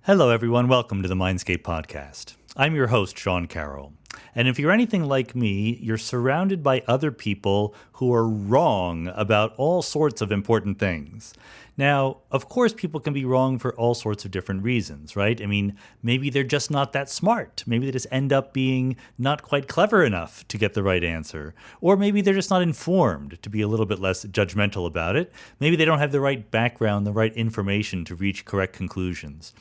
Hello, everyone. Welcome to the Mindscape podcast. I'm your host, Sean Carroll. And if you're anything like me, you're surrounded by other people who are wrong about all sorts of important things. Now, of course, people can be wrong for all sorts of different reasons, right? I mean, maybe they're just not that smart. Maybe they just end up being not quite clever enough to get the right answer. Or maybe they're just not informed, to be a little bit less judgmental about it. Maybe they don't have the right background, the right information to reach correct conclusions.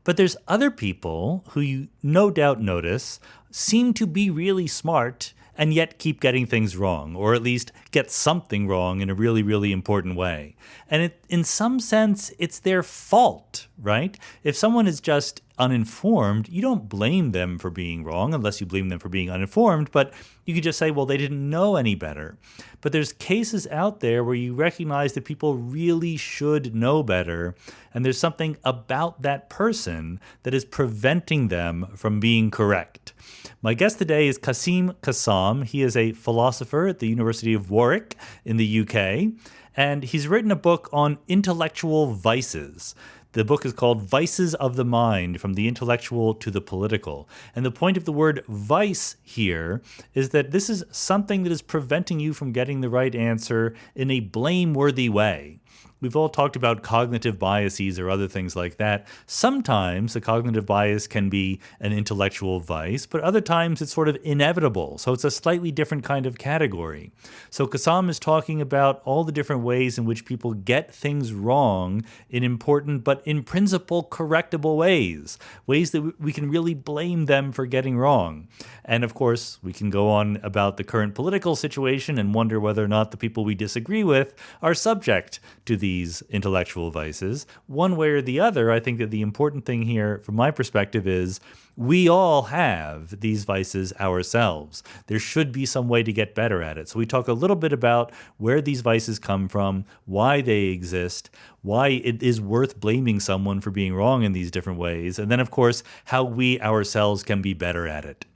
But there's other people who you no doubt notice seem to be really smart and yet keep getting things wrong, or at least get something wrong in a really, really important way. And in some sense, it's their fault, right? If someone is just uninformed, you don't blame them for being wrong, unless you blame them for being uninformed, but you could just say, well, they didn't know any better. But there's cases out there where you recognize that people really should know better, and there's something about that person that is preventing them from being correct. My guest today is Quassim Cassam. He is a philosopher at the University of Warwick in the UK, and he's written a book on intellectual vices. The book is called Vices of the Mind, From the Intellectual to the Political. And the point of the word vice here is that this is something that is preventing you from getting the right answer in a blameworthy way. We've all talked about cognitive biases or other things like that. Sometimes a cognitive bias can be an intellectual vice, but other times it's sort of inevitable. So it's a slightly different kind of category. So Cassam is talking about all the different ways in which people get things wrong in important but in principle correctable ways that we can really blame them for getting wrong. And of course, we can go on about the current political situation and wonder whether or not the people we disagree with are subject to these intellectual vices. One way or the other, I think that the important thing here, from my perspective, is we all have these vices ourselves. There should be some way to get better at it. So we talk a little bit about where these vices come from, why they exist, why it is worth blaming someone for being wrong in these different ways, and then, of course, how we ourselves can be better at it.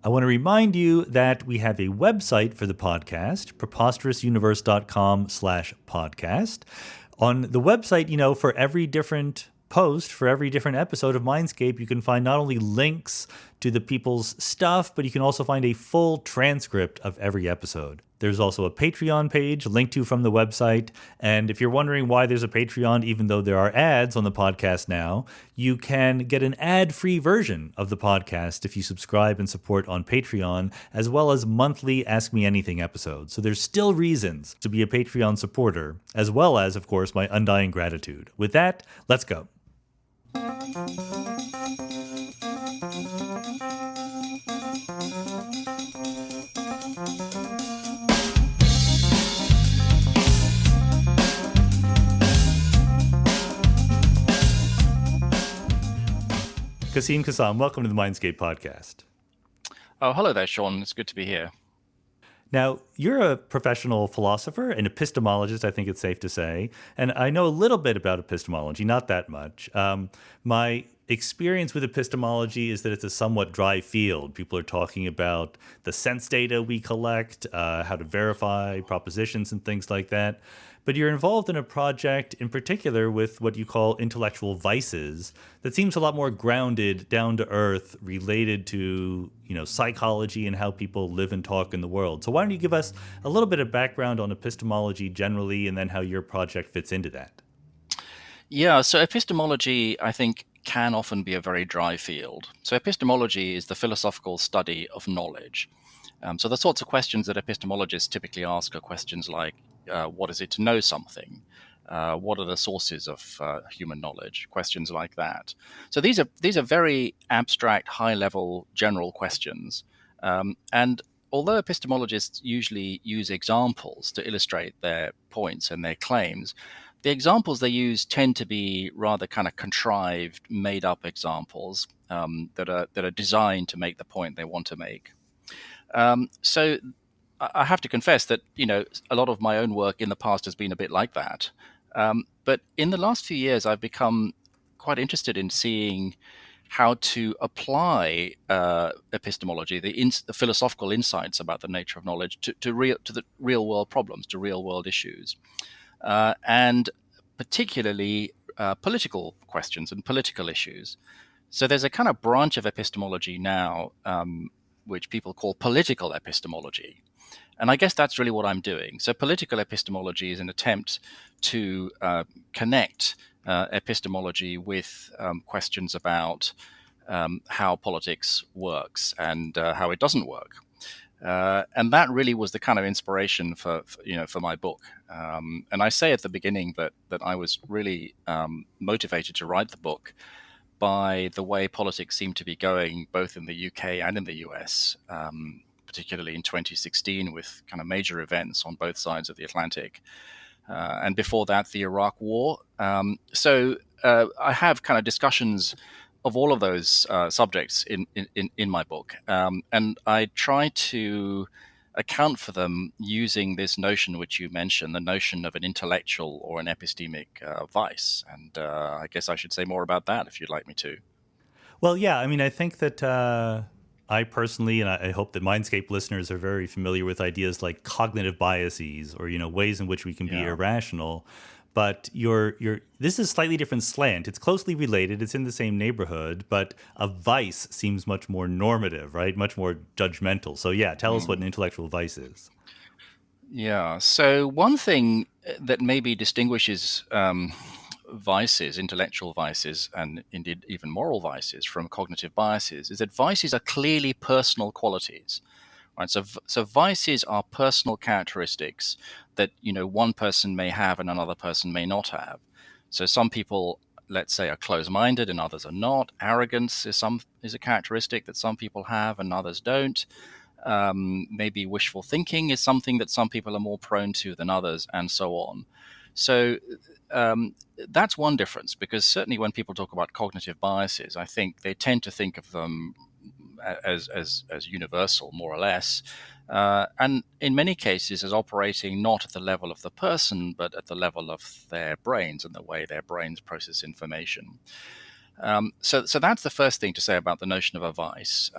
I want to remind you that we have a website for the podcast, preposterousuniverse.com/podcast. On the website, for every different post, for every different episode of Mindscape, you can find not only links to the people's stuff, but you can also find a full transcript of every episode. There's also a Patreon page linked to from the website. And if you're wondering why there's a Patreon, even though there are ads on the podcast now, you can get an ad-free version of the podcast if you subscribe and support on Patreon, as well as monthly Ask Me Anything episodes. So there's still reasons to be a Patreon supporter, as well as, of course, my undying gratitude. With that, let's go. Quassim Cassam, welcome to the Mindscape podcast. Oh, hello there, Sean. It's good to be here. Now, you're a professional philosopher, an epistemologist, I think it's safe to say, and I know a little bit about epistemology, not that much. My experience with epistemology is that it's a somewhat dry field. People are talking about the sense data we collect, how to verify propositions and things like that. But you're involved in a project in particular with what you call intellectual vices that seems a lot more grounded, down to earth, related to, psychology and how people live and talk in the world. So why don't you give us a little bit of background on epistemology generally and then how your project fits into that? Yeah, so epistemology, I think, can often be a very dry field. So epistemology is the philosophical study of knowledge. So the sorts of questions that epistemologists typically ask are questions like, what is it to know something? What are the sources of human knowledge? Questions like that. So these are very abstract, high-level, general questions. And although epistemologists usually use examples to illustrate their points and their claims, the examples they use tend to be rather kind of contrived, made-up examples that are designed to make the point they want to make. So I have to confess that, a lot of my own work in the past has been a bit like that. But in the last few years, I've become quite interested in seeing how to apply epistemology, the philosophical insights about the nature of knowledge, to the real world problems, to real world issues, and particularly political questions and political issues. So there's a kind of branch of epistemology now, which people call political epistemology. And I guess that's really what I'm doing. So political epistemology is an attempt to connect epistemology with questions about how politics works and how it doesn't work. And that really was the kind of inspiration for my book. And I say at the beginning that I was really motivated to write the book by the way politics seemed to be going, both in the UK and in the US, particularly in 2016, with kind of major events on both sides of the Atlantic. And before that, the Iraq War. So I have kind of discussions of all of those subjects in my book. And I try to account for them using this notion which you mentioned, the notion of an intellectual or an epistemic vice. And I guess I should say more about that if you'd like me to. Well, yeah, I mean, I think that I personally, and I hope that Mindscape listeners are very familiar with ideas like cognitive biases or, ways in which we can be Yeah. irrational. But this is a slightly different slant. It's closely related. It's in the same neighborhood, but a vice seems much more normative, right? Much more judgmental. So yeah, tell us what an intellectual vice is. Yeah. So one thing that maybe distinguishes vices, intellectual vices, and indeed even moral vices from cognitive biases is that vices are clearly personal qualities. Right? So vices are personal characteristics that one person may have and another person may not have. So some people, let's say, are closed-minded and others are not. Arrogance is a characteristic that some people have and others don't. Maybe wishful thinking is something that some people are more prone to than others, and so on. So that's one difference, because certainly when people talk about cognitive biases, I think they tend to think of them as universal, more or less, and in many cases as operating not at the level of the person, but at the level of their brains and the way their brains process information. So that's the first thing to say about the notion of a vice.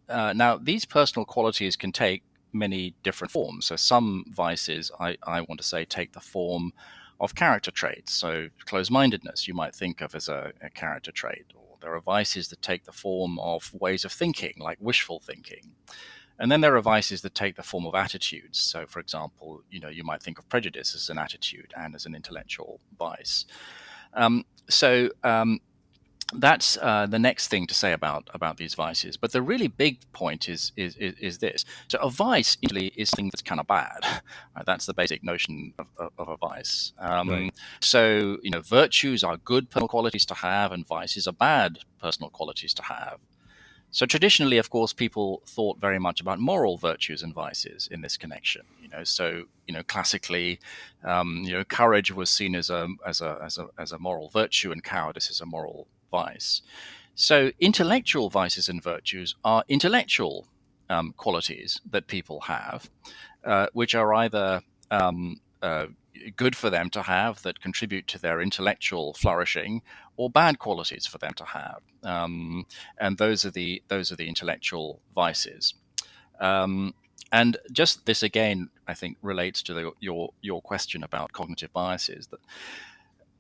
Now, these personal qualities can take many different forms. So some vices, I want to say, take the form of character traits. So closed-mindedness you might think of as a character trait. Or there are vices that take the form of ways of thinking, like wishful thinking. And then there are vices that take the form of attitudes. So, for example, you might think of prejudice as an attitude and as an intellectual vice. That's the next thing to say about these vices. But the really big point is this. So a vice usually is something that's kind of bad. Right? That's the basic notion of a vice. Right. So, virtues are good personal qualities to have and vices are bad personal qualities to have. So traditionally, of course, people thought very much about moral virtues and vices in this connection. So classically, courage was seen as a moral virtue, and cowardice as a moral vice. So intellectual vices and virtues are intellectual qualities that people have, which are either good for them to have, that contribute to their intellectual flourishing, or bad qualities for them to have, and those are the intellectual vices. And just this again, I think, relates to your question about cognitive biases.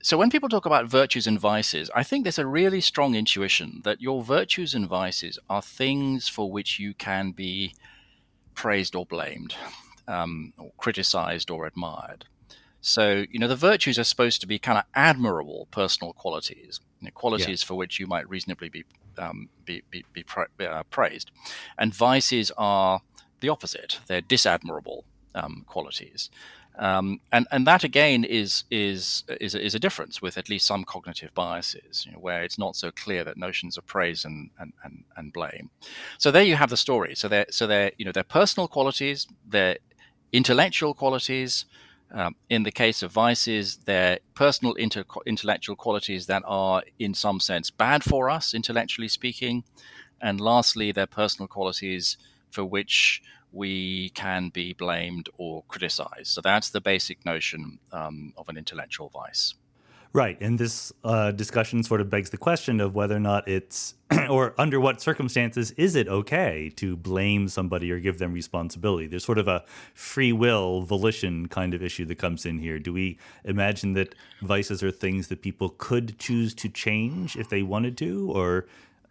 So when people talk about virtues and vices, I think there's a really strong intuition that your virtues and vices are things for which you can be praised or blamed, or criticized or admired. So, the virtues are supposed to be kind of admirable personal qualities, Yeah. qualities for which you might reasonably be praised. And vices are the opposite; they're disadmirable qualities. And that again is a difference with at least some cognitive biases, where it's not so clear that notions of praise and blame. So there you have the story. So they're personal qualities, they're intellectual qualities. In the case of vices, they're personal intellectual qualities that are, in some sense, bad for us, intellectually speaking. And lastly, they're personal qualities for which we can be blamed or criticized. So that's the basic notion of an intellectual vice. Right. And this discussion sort of begs the question of whether or not it's, or under what circumstances is it okay to blame somebody or give them responsibility? There's sort of a free will, volition kind of issue that comes in here. Do we imagine that vices are things that people could choose to change if they wanted to, or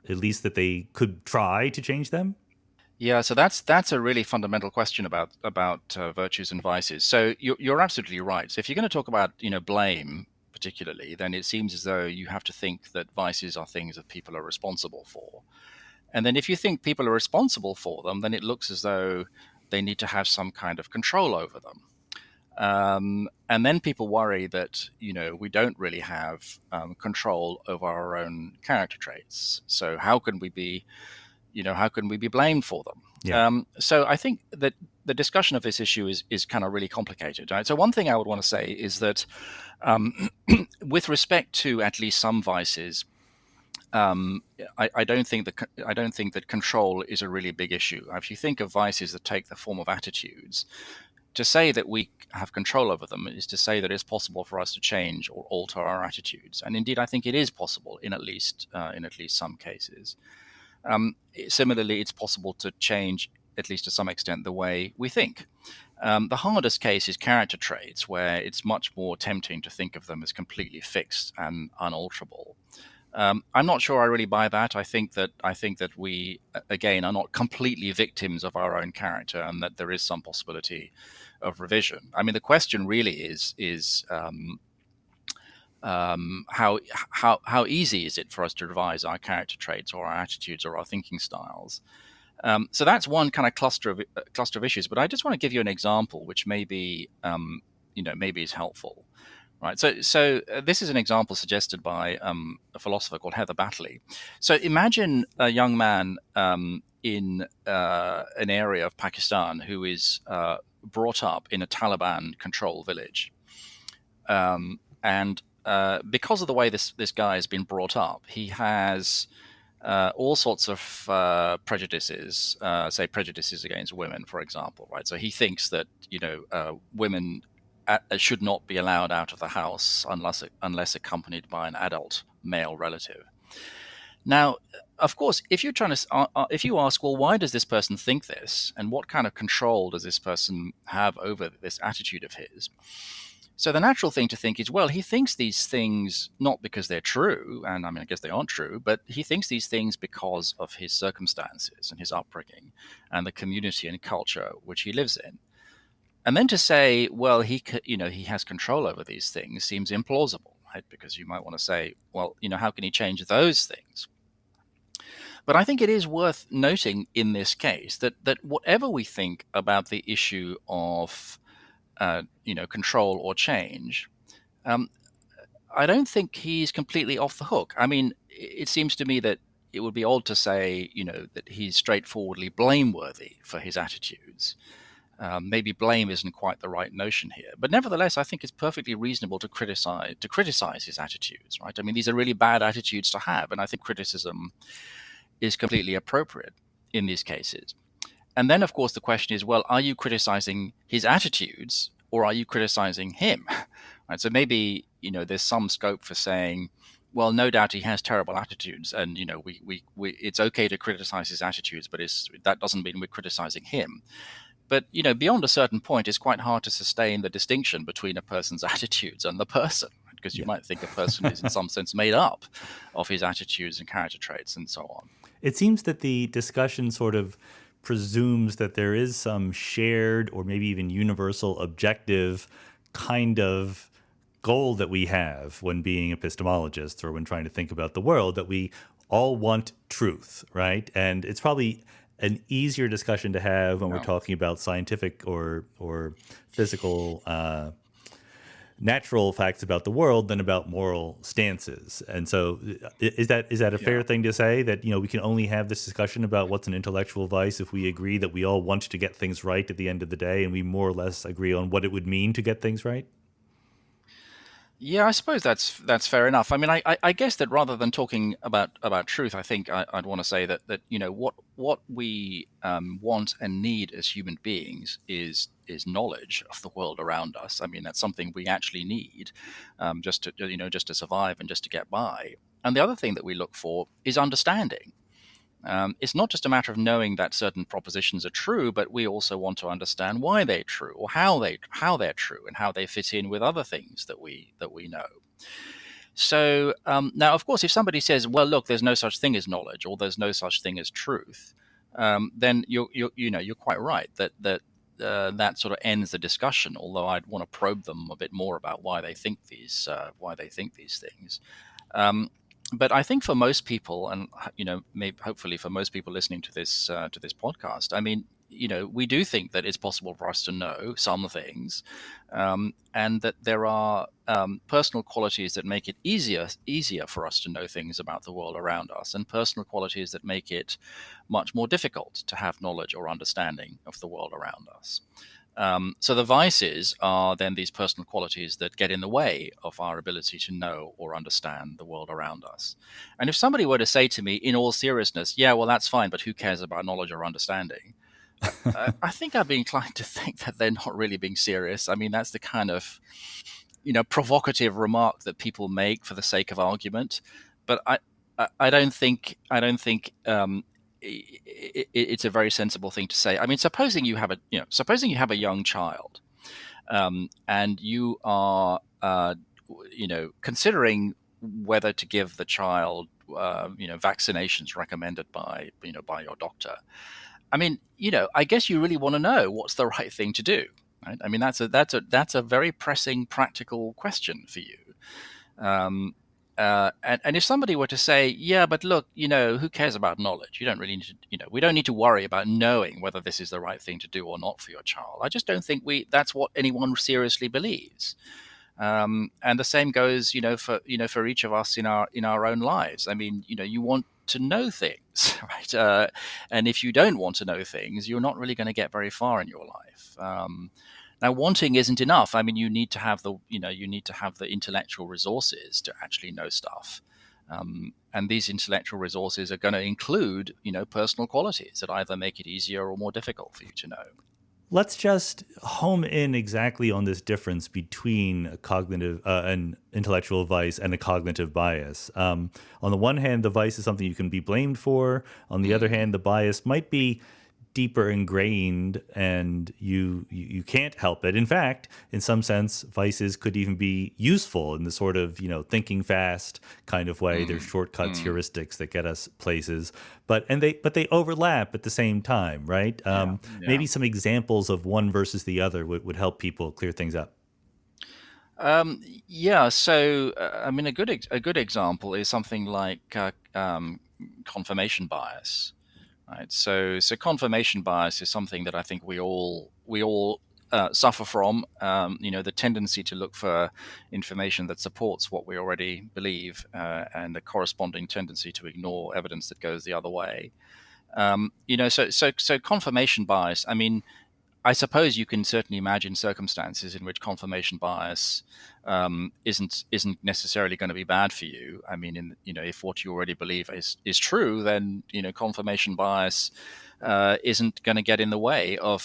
at least that they could try to change them? Yeah, so that's a really fundamental question about virtues and vices. So you're absolutely right. So if you're going to talk about blame particularly, then it seems as though you have to think that vices are things that people are responsible for. And then if you think people are responsible for them, then it looks as though they need to have some kind of control over them. And then people worry that we don't really have control over our own character traits. So how can we be blamed for them? Yeah. So I think that the discussion of this issue is kind of really complicated. Right? So one thing I would want to say is that with respect to at least some vices, I don't think that control is a really big issue. If you think of vices that take the form of attitudes, to say that we have control over them is to say that it's possible for us to change or alter our attitudes, and indeed I think it is possible in at least some cases. Similarly, it's possible to change, at least to some extent, the way we think. The hardest case is character traits, where it's much more tempting to think of them as completely fixed and unalterable. I'm not sure I really buy that. I think that we, again, are not completely victims of our own character, and that there is some possibility of revision. I mean, the question really is how easy is it for us to revise our character traits or our attitudes or our thinking styles? So that's one kind of cluster of issues. But I just want to give you an example, which maybe is helpful. Right. So this is an example suggested by a philosopher called Heather Battley. So imagine a young man in an area of Pakistan who is brought up in a Taliban-controlled village, and because of the way this guy has been brought up, he has all sorts of prejudices, say prejudices against women, for example. Right. So he thinks that women should not be allowed out of the house unless accompanied by an adult male relative. Now, of course, if you ask, well, why does this person think this, and what kind of control does this person have over this attitude of his? So the natural thing to think is, well, he thinks these things not because they're true, and I mean, I guess they aren't true, but he thinks these things because of his circumstances and his upbringing and the community and culture which he lives in. And then to say, well, he has control over these things seems implausible, right? Because you might want to say, well, how can he change those things? But I think it is worth noting in this case that whatever we think about the issue of control or change, I don't think he's completely off the hook. I mean, it seems to me that it would be odd to say, that he's straightforwardly blameworthy for his attitudes. Maybe blame isn't quite the right notion here, but nevertheless, I think it's perfectly reasonable to criticize his attitudes. Right? I mean, these are really bad attitudes to have, and I think criticism is completely appropriate in these cases. And then, of course, the question is, well, are you criticizing his attitudes or are you criticizing him? Right? So maybe there's some scope for saying, well, no doubt he has terrible attitudes, and we it's okay to criticize his attitudes, but that doesn't mean we're criticizing him. But, beyond a certain point, it's quite hard to sustain the distinction between a person's attitudes and the person, because you might think a person is in some sense made up of his attitudes and character traits and so on. It seems that the discussion sort of presumes that there is some shared or maybe even universal objective kind of goal that we have when being epistemologists or when trying to think about the world, that we all want truth, right? And it's probably an easier discussion to have when we're talking about scientific or physical natural facts about the world than about moral stances. And so is that a fair thing to say, that we can only have this discussion about what's an intellectual vice if we agree that we all want to get things right at the end of the day, and we more or less agree on what it would mean to get things right? Yeah, I suppose that's fair enough. I mean, I guess that rather than talking about truth, I think I'd want to say that what we want and need as human beings is knowledge of the world around us. I mean, that's something we actually need, just to survive and just to get by. And the other thing that we look for is understanding. It's not just a matter of knowing that certain propositions are true, but we also want to understand why they're true, or how they're true, and how they fit in with other things that we know. So now, of course, if somebody says, "Well, look, there's no such thing as knowledge, or there's no such thing as truth," then you're quite right that sort of ends the discussion. Although I'd want to probe them a bit more about why they think these things. Um, but I think for most people, and maybe hopefully for most people listening to this podcast, I mean, we do think that it's possible for us to know some things, and that there are personal qualities that make it easier for us to know things about the world around us, and personal qualities that make it much more difficult to have knowledge or understanding of the world around us. So the vices are then these personal qualities that get in the way of our ability to know or understand the world around us. And if somebody were to say to me, in all seriousness, "Yeah, well, that's fine, but who cares about knowledge or understanding?" I think I'd be inclined to think that they're not really being serious. I mean, that's the kind of provocative remark that people make for the sake of argument. But I don't think it's a very sensible thing to say. I mean, supposing you have a young child, and you are considering whether to give the child vaccinations recommended by your doctor. I mean, I guess you really want to know what's the right thing to do, right? I mean, that's a very pressing practical question for you. Um, and if somebody were to say, "Yeah, but look, who cares about knowledge? You don't really need to, we don't need to worry about knowing whether this is the right thing to do or not for your child." I just don't think that's what anyone seriously believes. And the same goes, for each of us in our own lives. I mean, you want to know things, right? And if you don't want to know things, you're not really going to get very far in your life. Now, wanting isn't enough. I mean, you need to have the intellectual resources to actually know stuff. And these intellectual resources are going to include, personal qualities that either make it easier or more difficult for you to know. Let's just home in exactly on this difference between an intellectual vice and a cognitive bias. On the one hand, the vice is something you can be blamed for. On the other Mm, hand, the bias might be deeper ingrained and you can't help it. In fact, in some sense, vices could even be useful in the sort of, thinking fast kind of way. There's mm, shortcuts, mm. heuristics that get us places, but they overlap at the same time, right? Yeah, yeah. Maybe some examples of one versus the other would help people clear things up. Yeah, so I mean, a good example is something like confirmation bias, right? So confirmation bias is something that I think we all suffer from. The tendency to look for information that supports what we already believe, and a corresponding tendency to ignore evidence that goes the other way. So confirmation bias. I mean, I suppose you can certainly imagine circumstances in which confirmation bias isn't necessarily going to be bad for you. I mean, if what you already believe is true, then confirmation bias isn't going to get in the way of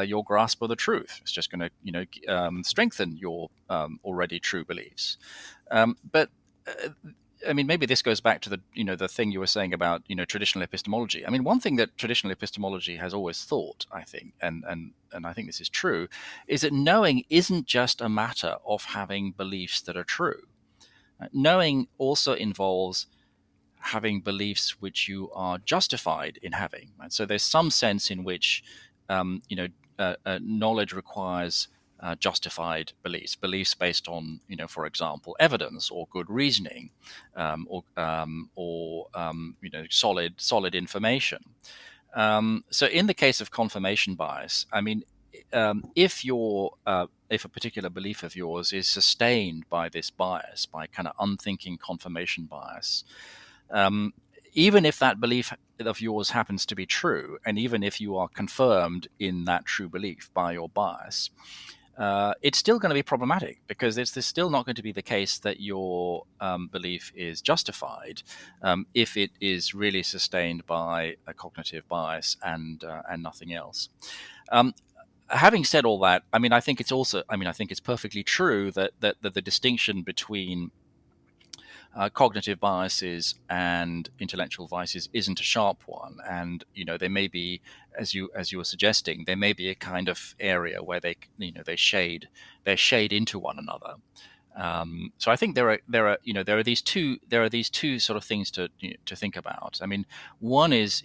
your grasp of the truth. It's just going to strengthen your already true beliefs. But I mean, maybe this goes back to the thing you were saying about traditional epistemology. I mean, one thing that traditional epistemology has always thought, I think, and I think this is true, is that knowing isn't just a matter of having beliefs that are true. Knowing also involves having beliefs which you are justified in having. Right? So there's some sense in which um, you know knowledge requires justified beliefs based on, for example, evidence or good reasoning, or solid information. So in the case of confirmation bias, I mean, if a particular belief of yours is sustained by this bias, by kind of unthinking confirmation bias, um, even if that belief of yours happens to be true, and even if you are confirmed in that true belief by your bias, it's still going to be problematic, because there's still not going to be the case that your belief is justified if it is really sustained by a cognitive bias and nothing else. Having said all that, I think it's perfectly true that the distinction between cognitive biases and intellectual vices isn't a sharp one, and there may be, as you were suggesting, there may be a kind of area where they shade into one another. So I think there are these two sort of things to think about. One is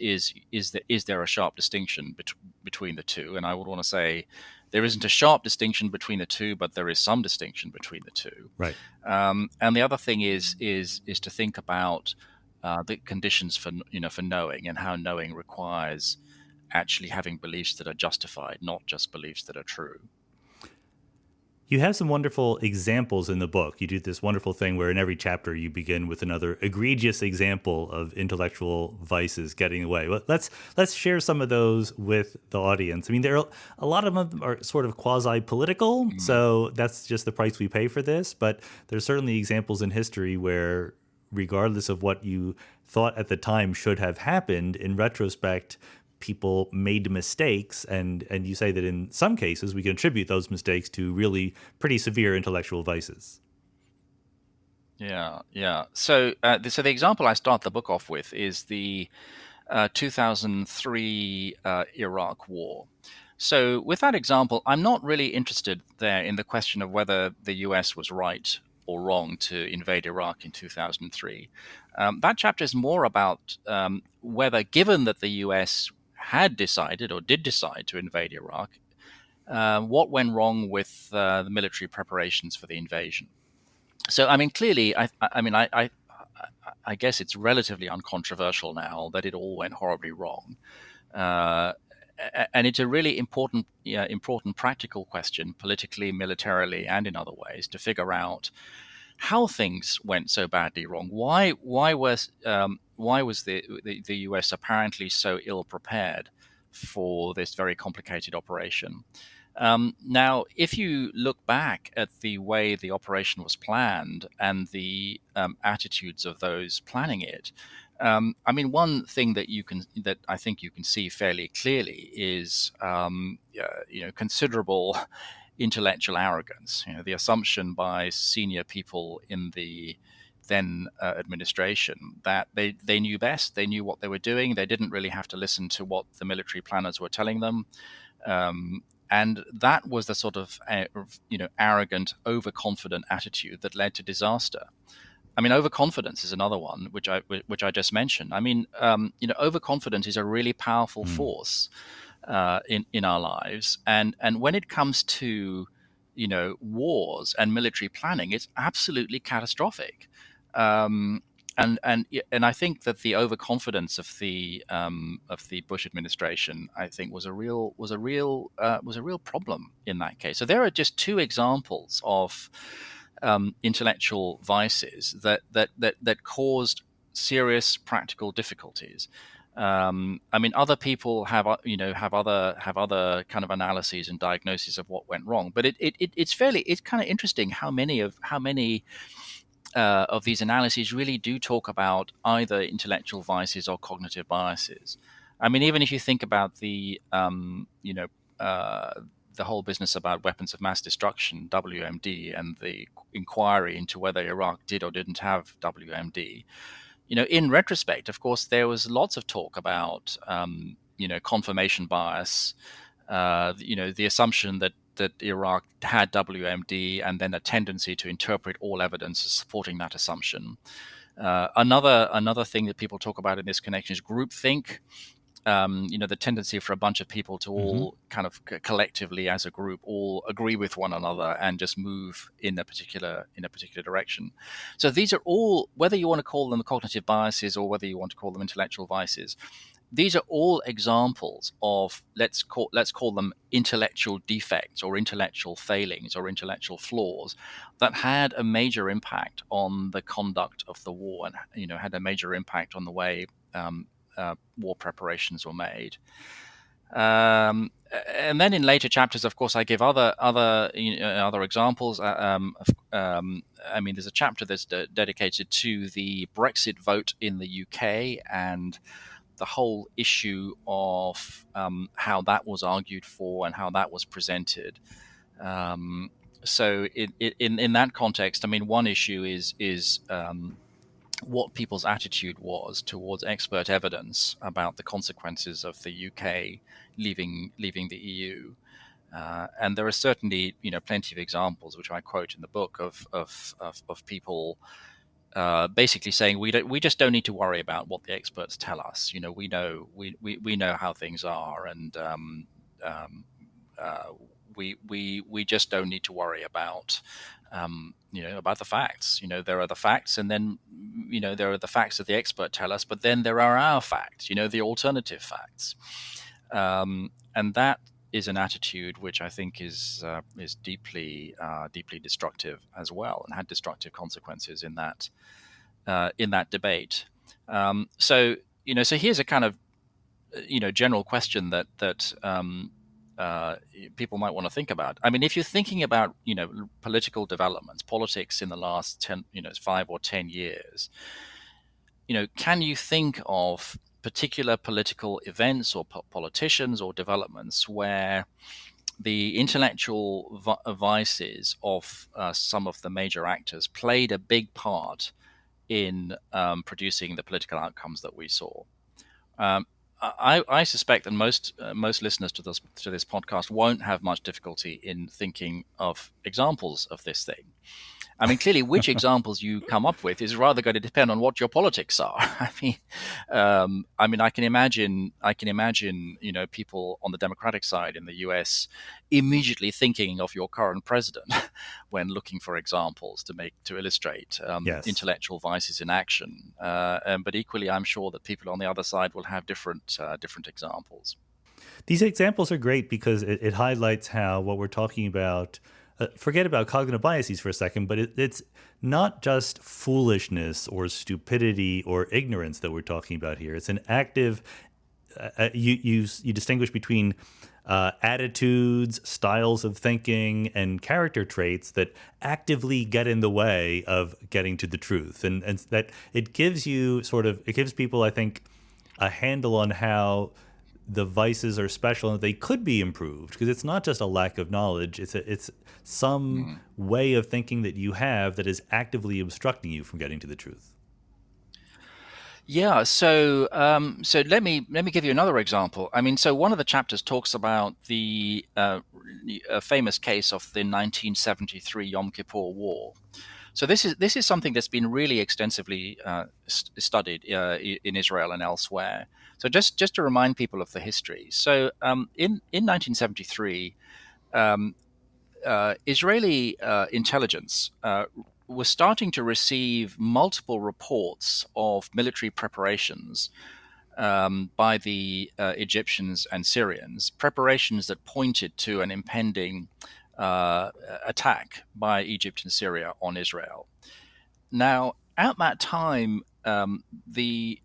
there a sharp distinction between the two? And I would want to say there isn't a sharp distinction between the two, but there is some distinction between the two. Right. And the other thing is to think about the conditions for knowing, and how knowing requires actually having beliefs that are justified, not just beliefs that are true. You have some wonderful examples in the book. You do this wonderful thing where in every chapter you begin with another egregious example of intellectual vices getting away. Well, let's share some of those with the audience. There are a lot of them are sort of quasi-political, so that's just the price we pay for this. But there's certainly examples in history where, regardless of what you thought at the time should have happened, in retrospect, people made mistakes, and you say that in some cases we can attribute those mistakes to really pretty severe intellectual vices. Yeah. So the example I start the book off with is the 2003 Iraq War. So with that example, I'm not really interested there in the question of whether the US was right or wrong to invade Iraq in 2003. That chapter is more about whether, given that the US had decided or did decide to invade Iraq, what went wrong with the military preparations for the invasion. So, clearly, I guess it's relatively uncontroversial now that it all went horribly wrong. And it's a really important practical question, politically, militarily, and in other ways, to figure out how things went so badly wrong. Why was the US apparently so ill prepared for this very complicated operation? Now, if you look back at the way the operation was planned and the attitudes of those planning it, one thing that I think you can see fairly clearly is considerable intellectual arrogance. The assumption by senior people in the then administration that they knew best, they knew what they were doing, they didn't really have to listen to what the military planners were telling them. And that was the sort of arrogant, overconfident attitude that led to disaster. Overconfidence is another one, which I just mentioned. Overconfidence is a really powerful force in our lives, and when it comes to wars and military planning, it's absolutely catastrophic. And I think that the overconfidence of the Bush administration, I think, was a real problem in that case. So there are just two examples of intellectual vices that caused serious practical difficulties. Other people have other kind of analyses and diagnoses of what went wrong, but it's kind of interesting how many of these analyses really do talk about either intellectual vices or cognitive biases. Even if you think about the whole business about weapons of mass destruction, WMD, and the inquiry into whether Iraq did or didn't have WMD, in retrospect, of course, there was lots of talk about confirmation bias, the assumption that Iraq had WMD, and then a tendency to interpret all evidence as supporting that assumption. Another thing that people talk about in this connection is groupthink. The tendency for a bunch of people to all kind of collectively, as a group, all agree with one another and just move in a particular direction. So these are all, whether you want to call them cognitive biases or whether you want to call them intellectual vices, these are all examples of, let's call them intellectual defects or intellectual failings or intellectual flaws that had a major impact on the conduct of the war, and had a major impact on the way war preparations were made. And then in later chapters, of course, I give other examples. I mean, there's a chapter that's dedicated to the Brexit vote in the UK and the whole issue of how that was argued for and how that was presented. So in that context, I mean, one issue is what people's attitude was towards expert evidence about the consequences of the UK leaving the EU. And there are certainly, plenty of examples which I quote in the book of people basically saying we just don't need to worry about what the experts tell us. We know how things are, and we just don't need to worry about about the facts. There are the facts, and then there are the facts that the expert tell us, but then there are our facts. The alternative facts, and that is an attitude which I think is deeply destructive as well, and had destructive consequences in that debate. So here's a kind of general question that people might want to think about. I mean, if you're thinking about political developments, politics in the last 5 or 10 years, can you think of particular political events or politicians or developments where the intellectual vices of some of the major actors played a big part in producing the political outcomes that we saw? I suspect that most listeners to this podcast won't have much difficulty in thinking of examples of this thing. I mean, clearly, which examples you come up with is rather going to depend on what your politics are. I can imagine, people on the Democratic side in the U.S. immediately thinking of your current president when looking for examples to illustrate Yes. intellectual vices in action. But equally, I'm sure that people on the other side will have different examples. These examples are great because it highlights how what we're talking about, forget about cognitive biases for a second, but it's not just foolishness or stupidity or ignorance that we're talking about here. It's an active, you distinguish between attitudes, styles of thinking, and character traits that actively get in the way of getting to the truth. And that it gives people, I think, a handle on how the vices are special and they could be improved, because it's not just a lack of knowledge. It's some way of thinking that you have that is actively obstructing you from getting to the truth. Yeah, so let me give you another example. I mean, so one of the chapters talks about the famous case of the 1973 Yom Kippur War. So this is something that's been really extensively studied in Israel and elsewhere. So just to remind people of the history. So in 1973, Israeli intelligence was starting to receive multiple reports of military preparations by the Egyptians and Syrians, preparations that pointed to an impending attack by Egypt and Syria on Israel. Now, at that time, the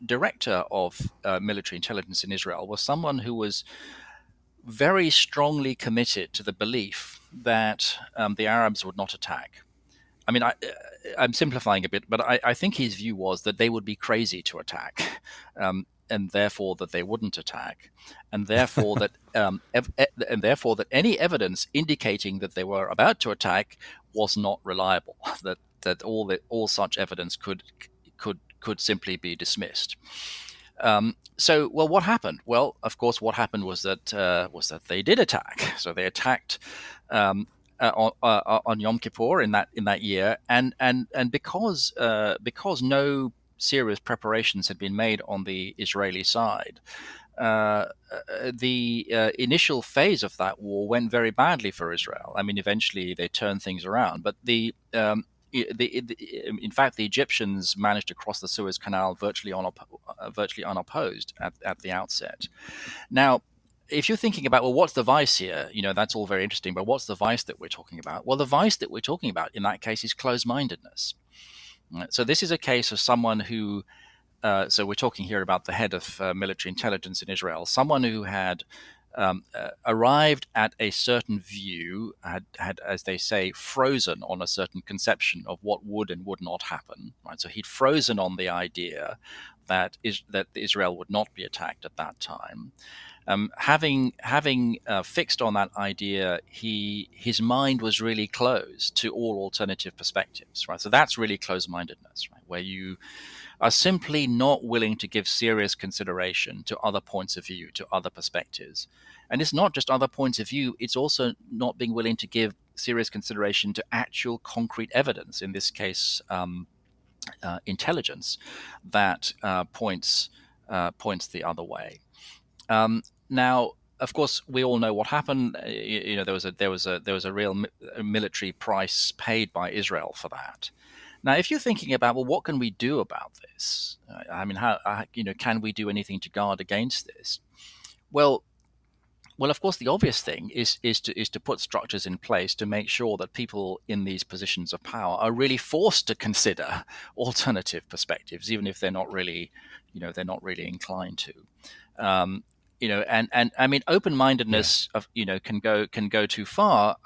director of military intelligence in Israel was someone who was very strongly committed to the belief that the Arabs would not attack. I mean, I'm simplifying a bit, but I think his view was that they would be crazy to attack, and therefore that they wouldn't attack, and therefore that any evidence indicating that they were about to attack was not reliable. That all such evidence could simply be dismissed. So, what happened? Well, of course, what happened was that they did attack. So they attacked on Yom Kippur in that year, and because no serious preparations had been made on the Israeli side, the initial phase of that war went very badly for Israel. I mean, eventually they turned things around, but in fact, the Egyptians managed to cross the Suez Canal virtually unopposed at the outset. Now, if you're thinking about, well, what's the vice here? That's all very interesting, but what's the vice that we're talking about? Well, the vice that we're talking about in that case is closed-mindedness. So this is a case of someone who so we're talking here about the head of military intelligence in Israel, someone who had arrived at a certain view, had, as they say, frozen on a certain conception of what would and would not happen. Right, so he'd frozen on the idea that Israel would not be attacked at that time. Having fixed on that idea, his mind was really closed to all alternative perspectives. Right, so that's really closed-mindedness, right, where you are simply not willing to give serious consideration to other points of view, to other perspectives. And it's not just other points of view, it's also not being willing to give serious consideration to actual concrete evidence, in this case, intelligence, that points the other way. Now, of course, we all know what happened. There was a real military price paid by Israel for that. Now, if you're thinking about, well, what can we do about this? I mean, can we do anything to guard against this? Well, of course, the obvious thing is to put structures in place to make sure that people in these positions of power are really forced to consider alternative perspectives, even if they're not really inclined to. And I mean, open-mindedness can go too far,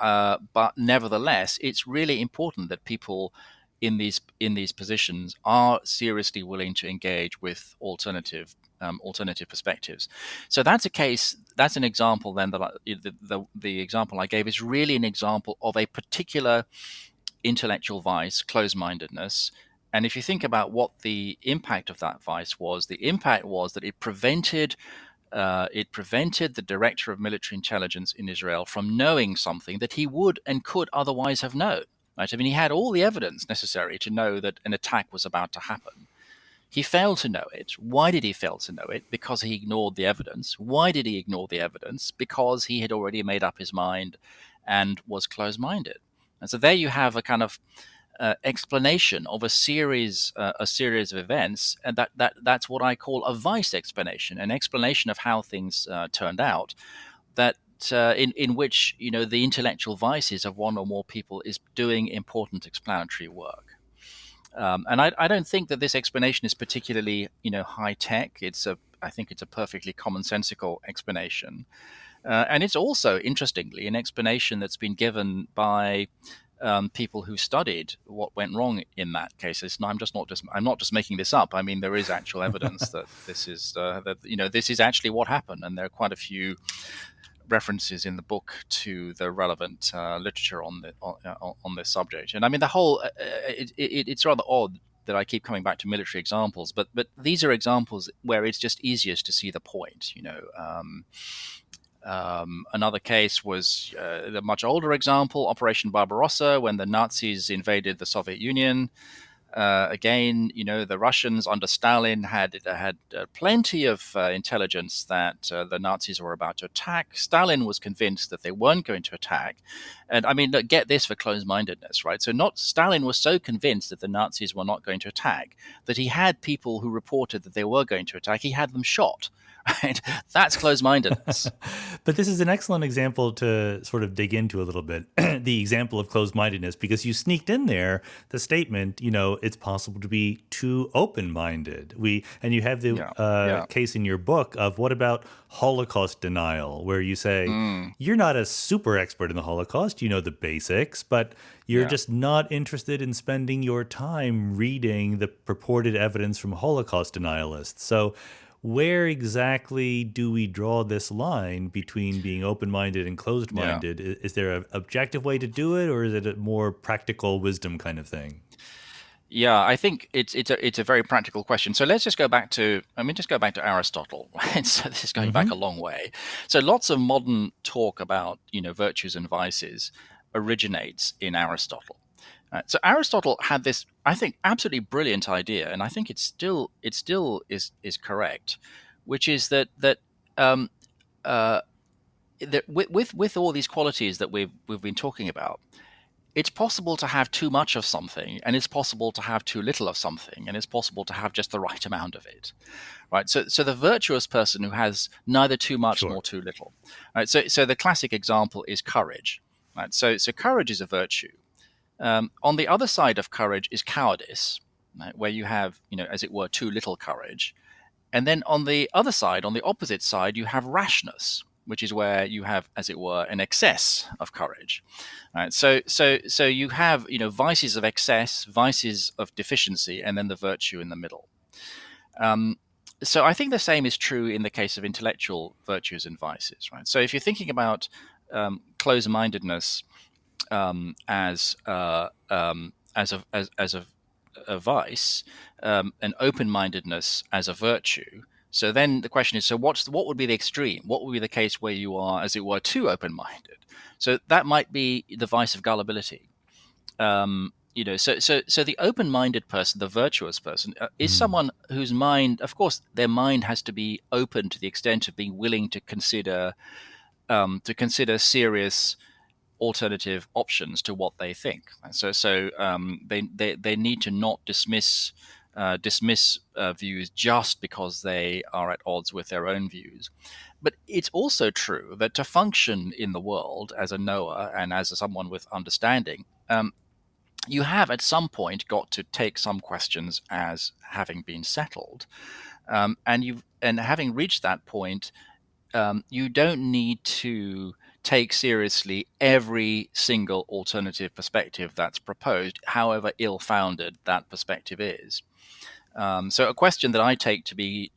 but nevertheless, it's really important that people in these positions are seriously willing to engage with alternative perspectives. So that's an example then that the example I gave is really an example of a particular intellectual vice, closed-mindedness. And if you think about what the impact of that vice was, the impact was that it prevented the director of military intelligence in Israel from knowing something that he would and could otherwise have known. Right? I mean, he had all the evidence necessary to know that an attack was about to happen. He failed to know it. Why did he fail to know it? Because he ignored the evidence. Why did he ignore the evidence? Because he had already made up his mind and was closed-minded. And so there you have a kind of explanation of a series of events, and that's what I call a vice explanation, an explanation of how things turned out. That in which the intellectual vices of one or more people is doing important explanatory work. And I don't think that this explanation is particularly high tech. I think it's a perfectly commonsensical explanation, and it's also, interestingly, an explanation that's been given by people who studied what went wrong in that case. I'm not just making this up. I mean, there is actual evidence that this is this is actually what happened, and there are quite a few references in the book to the relevant literature on this subject. And I mean, the whole it's rather odd that I keep coming back to military examples, but these are examples where it's just easiest to see the point. Another case was the much older example, Operation Barbarossa, when the Nazis invaded the Soviet Union. Again, the Russians under Stalin had plenty of intelligence that the Nazis were about to attack. Stalin was convinced that they weren't going to attack. And I mean, look, get this for closed-mindedness, right? So Stalin was so convinced that the Nazis were not going to attack that he had people who reported that they were going to attack. He had them shot. Right? That's closed-mindedness. But this is an excellent example to sort of dig into a little bit, the example of closed-mindedness, because you sneaked in there the statement, it's possible to be too open-minded. And you have the case in your book of what about Holocaust denial, where you say, you're not a super expert in the Holocaust, you know the basics, but you're just not interested in spending your time reading the purported evidence from Holocaust denialists. So where exactly do we draw this line between being open-minded and closed-minded? Yeah. Is there an objective way to do it, or is it a more practical wisdom kind of thing? Yeah, I think it's a very practical question. So let's just go back to Aristotle. Right? So this is going back a long way. So lots of modern talk about virtues and vices originates in Aristotle. So Aristotle had this, I think, absolutely brilliant idea, and I think it still is correct, which is that with all these qualities that we've been talking about, it's possible to have too much of something, and it's possible to have too little of something, and it's possible to have just the right amount of it, right? So the virtuous person who has neither too much nor too little, right? So the classic example is courage, right? So courage is a virtue. On the other side of courage is cowardice. right, where you have, as it were, too little courage. And then on the other side, on the opposite side, you have rashness, which is where you have, as it were, an excess of courage. Right? So you have, vices of excess, vices of deficiency, and then the virtue in the middle. So I think the same is true in the case of intellectual virtues and vices, right? So if you're thinking about closed-mindedness as a vice, and open-mindedness as a virtue. So then the question is: so what would be the extreme? What would be the case where you are, as it were, too open-minded? So that might be the vice of gullibility. So the open-minded person, the virtuous person, is someone whose mind, of course, their mind has to be open to the extent of being willing to consider serious alternative options to what they think. They need to not dismiss views just because they are at odds with their own views. But it's also true that to function in the world as a knower and as someone with understanding, you have at some point got to take some questions as having been settled, and having reached that point, you don't need to take seriously every single alternative perspective that's proposed, however ill-founded that perspective is. So a question that I take to be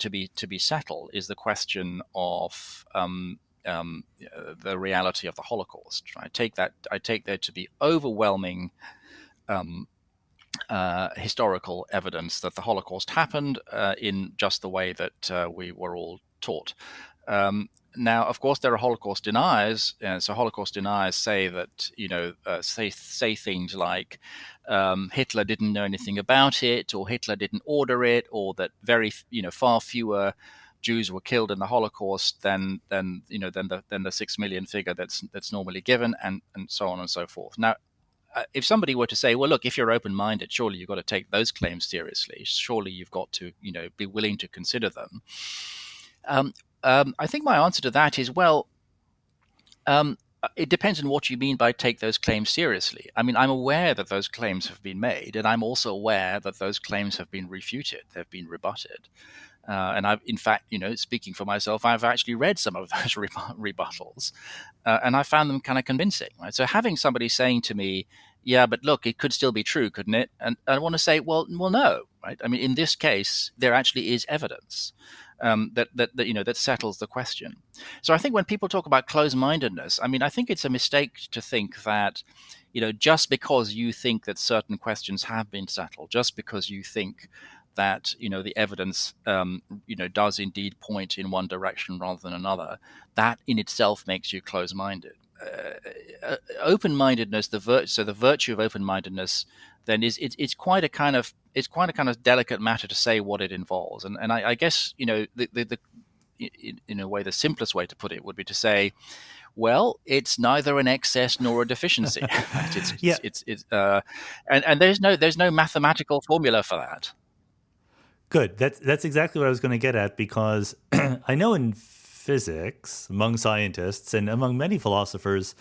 settled is the question of the reality of the Holocaust. I take there to be overwhelming historical evidence that the Holocaust happened in just the way that we were all taught. Now, of course, there are Holocaust deniers. So Holocaust deniers say that, say things like Hitler didn't know anything about it, or Hitler didn't order it, or that far fewer Jews were killed in the Holocaust than the 6 million figure that's normally given, and so on and so forth. Now, if somebody were to say, well, look, if you're open-minded, surely you've got to take those claims seriously. Surely you've got to, be willing to consider them. I think my answer to that is, well, it depends on what you mean by take those claims seriously. I mean, I'm aware that those claims have been made, and I'm also aware that those claims have been refuted, they've been rebutted. And I've, in fact, speaking for myself, I've actually read some of those rebuttals, and I found them kind of convincing. Right? So having somebody saying to me, "Yeah, but look, it could still be true, couldn't it?" And I want to say, well, no, right? I mean, in this case, there actually is evidence that settles the question. So I think when people talk about closed-mindedness, I mean, I think it's a mistake to think that, just because you think that certain questions have been settled, just because you think that the evidence does indeed point in one direction rather than another, that in itself makes you close-minded. Open-mindedness, the virtue of open-mindedness, then it's quite a kind of delicate matter to say what it involves, and I guess in a way the simplest way to put it would be to say, well, it's neither an excess nor a deficiency. Right? Yeah. And there's no mathematical formula for that. Good. That's exactly what I was going to get at, because I know in physics, among scientists and among many philosophers,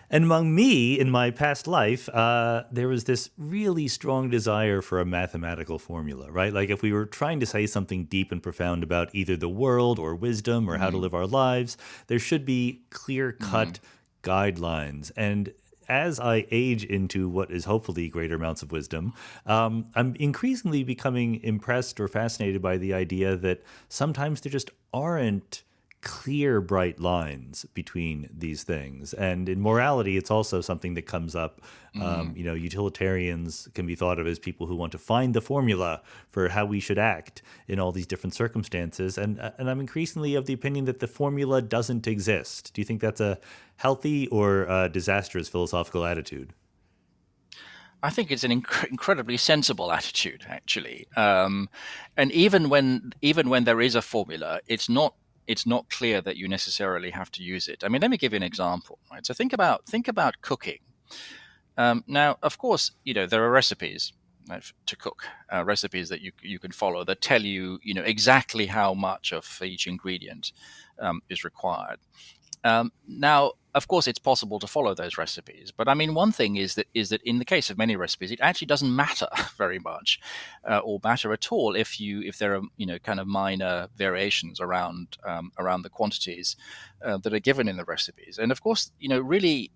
and among me in my past life, there was this really strong desire for a mathematical formula, right? Like if we were trying to say something deep and profound about either the world or wisdom or how to live our lives, there should be clear-cut guidelines. And as I age into what is hopefully greater amounts of wisdom, I'm increasingly becoming impressed or fascinated by the idea that sometimes there just aren't clear, bright lines between these things. And in morality, it's also something that comes up. Utilitarians can be thought of as people who want to find the formula for how we should act in all these different circumstances. And I'm increasingly of the opinion that the formula doesn't exist. Do you think that's a healthy or disastrous philosophical attitude? I think it's an incredibly sensible attitude, actually. And even when there is a formula, it's not clear that you necessarily have to use it. I mean, let me give you an example. Right? So think about cooking. Now, of course, there are recipes to cook, recipes that you can follow that tell you, exactly how much of each ingredient is required. Now, of course, it's possible to follow those recipes, but I mean, one thing is that in the case of many recipes, it actually doesn't matter very much, or matter at all if there are kind of minor variations around the quantities that are given in the recipes. And of course, really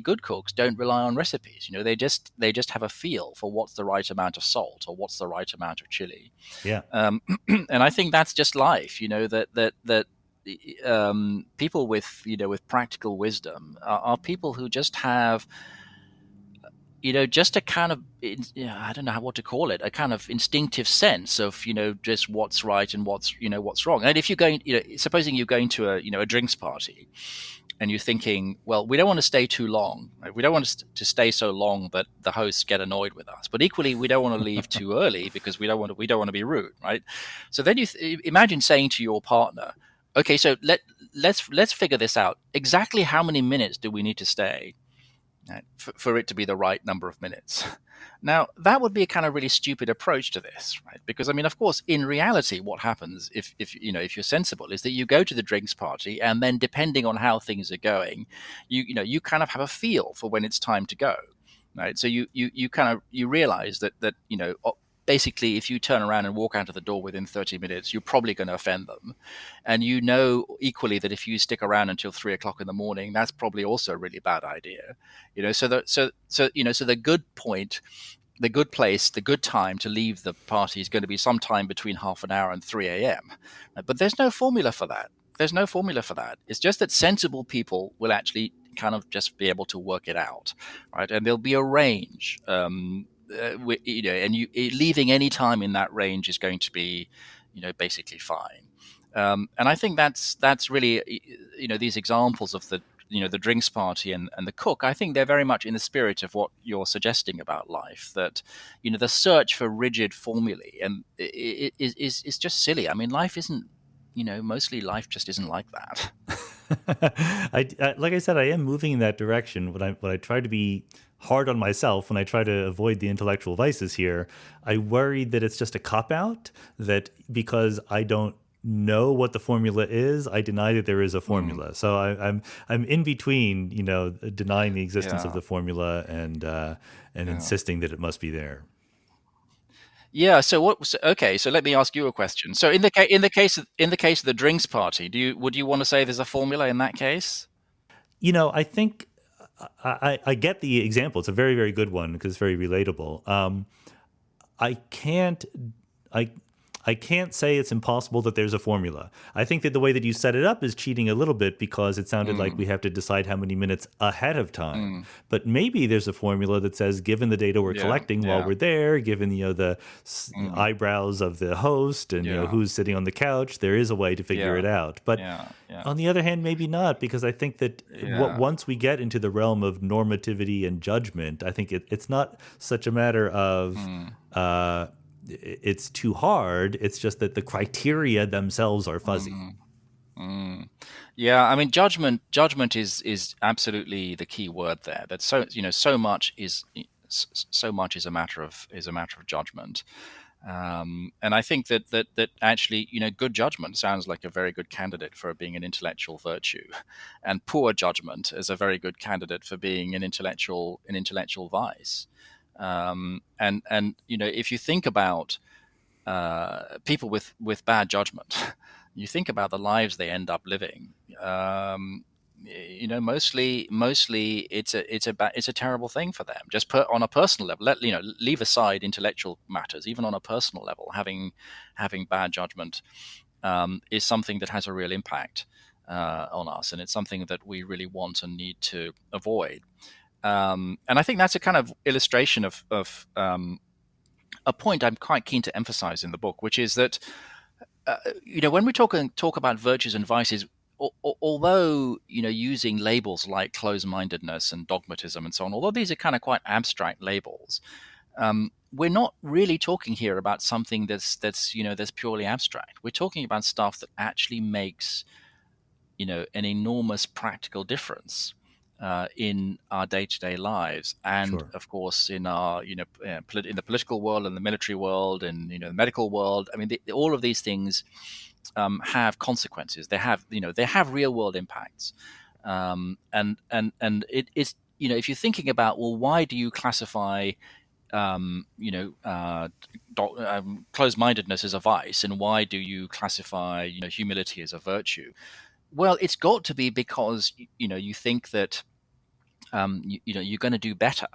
good cooks don't rely on recipes. They just have a feel for what's the right amount of salt or what's the right amount of chili. Yeah. And I think that's just life. That people with practical wisdom are people who just have just a kind of I don't know what to call it, a kind of instinctive sense of just what's right and what's wrong. And if you're going, supposing you're going to a drinks party, and you're thinking, well, we don't want to stay too long. Right? We don't want to stay so long that the hosts get annoyed with us. But equally, we don't want to leave too early because we don't want to be rude, right? So then you imagine saying to your partner, okay, so let's figure this out. Exactly how many minutes do we need to stay, right, for it to be the right number of minutes? Now, that would be a kind of really stupid approach to this, right? Because I mean, of course, in reality, what happens if you're sensible is that you go to the drinks party, and then depending on how things are going, you kind of have a feel for when it's time to go, right? So you kind of realize that basically, if you turn around and walk out of the door within 30 minutes, you're probably going to offend them. And equally that if you stick around until 3 o'clock in the morning, that's probably also a really bad idea. So the good point, the good place, the good time to leave the party is going to be sometime between half an hour and 3 a.m. But there's no formula for that. It's just that sensible people will actually kind of just be able to work it out, right? And there'll be a range. Leaving any time in that range is going to be, basically fine. And I think that's really, these examples of the drinks party and the cook. I think they're very much in the spirit of what you're suggesting about life. That the search for rigid formulae and is just silly. I mean, life isn't. Mostly life just isn't like that. Like I said, I am moving in that direction. When I try to be hard on myself, when I try to avoid the intellectual vices here, I worry that it's just a cop out. That because I don't know what the formula is, I deny that there is a formula. So I'm in between, denying the existence of the formula and insisting that it must be there. Yeah. Okay. So let me ask you a question. So in the case of the drinks party, would you want to say there's a formula in that case? I think I get the example. It's a very, very good one because it's very relatable. I can't I I can't say it's impossible that there's a formula. I think that the way that you set it up is cheating a little bit because it sounded like we have to decide how many minutes ahead of time. But maybe there's a formula that says, given the data we're collecting while we're there, given the eyebrows of the host and who's sitting on the couch, there is a way to figure it out. But on the other hand, maybe not, because I think that once we get into the realm of normativity and judgment, I think it's not such a matter of it's too hard. It's just that the criteria themselves are fuzzy. Yeah, I mean, judgment is absolutely the key word there. That so much is a matter of judgment. And I think that actually, good judgment sounds like a very good candidate for being an intellectual virtue, and poor judgment is a very good candidate for being an intellectual vice. And if you think about people with bad judgment, you think about the lives they end up living. Mostly it's a terrible thing for them. Just on a personal level, leave aside intellectual matters. Even on a personal level, having bad judgment is something that has a real impact on us, and it's something that we really want and need to avoid. And I think that's a kind of illustration of a point I'm quite keen to emphasize in the book, which is that when we talk about virtues and vices, although using labels like closed-mindedness and dogmatism and so on, although these are kind of quite abstract labels, we're not really talking here about something that's purely abstract. We're talking about stuff that actually makes an enormous practical difference in our day-to-day lives, and of course in our in the political world and the military world and the medical world. I mean, all of these things have consequences. They have real world impacts. And it is, if you're thinking about, well, why do you classify um, you know, uh, closed-mindedness as a vice, and why do you classify, humility as a virtue? Well, it's got to be because you think that you're going to do better,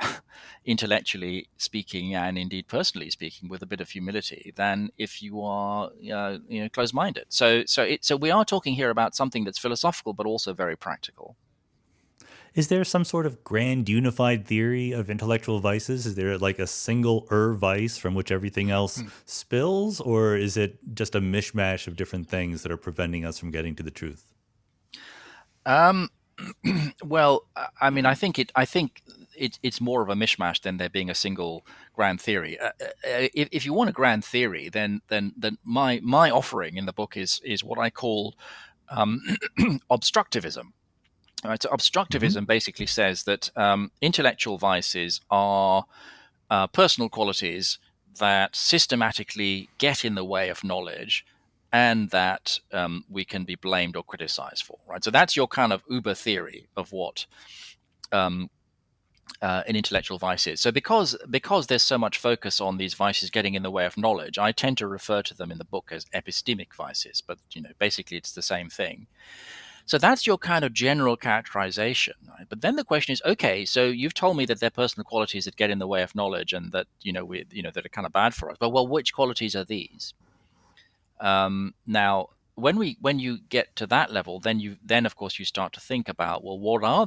intellectually speaking, and indeed personally speaking, with a bit of humility than if you are closed-minded. So we are talking here about something that's philosophical, but also very practical. Is there some sort of grand unified theory of intellectual vices? Is there like a single vice from which everything else spills? Or is it just a mishmash of different things that are preventing us from getting to the truth? Um, well, I mean, I think it's more of a mishmash than there being a single grand theory. If you want a grand theory, then my offering in the book is what I call um, obstructivism. All right, so Hmm. obstructivism basically says that intellectual vices are personal qualities that systematically get in the way of knowledge, and that we can be blamed or criticized for. Right. So that's your kind of uber theory of what um, an intellectual vice is. So because there's so much focus on these vices getting in the way of knowledge, I tend to refer to them in the book as epistemic vices. But basically, it's the same thing. So that's your kind of general characterization, right? But then the question is, okay, so you've told me that they're personal qualities that get in the way of knowledge, and that that are kind of bad for us. But well, which qualities are these? Now, when you get to that level, then of course you start to think about, well, what are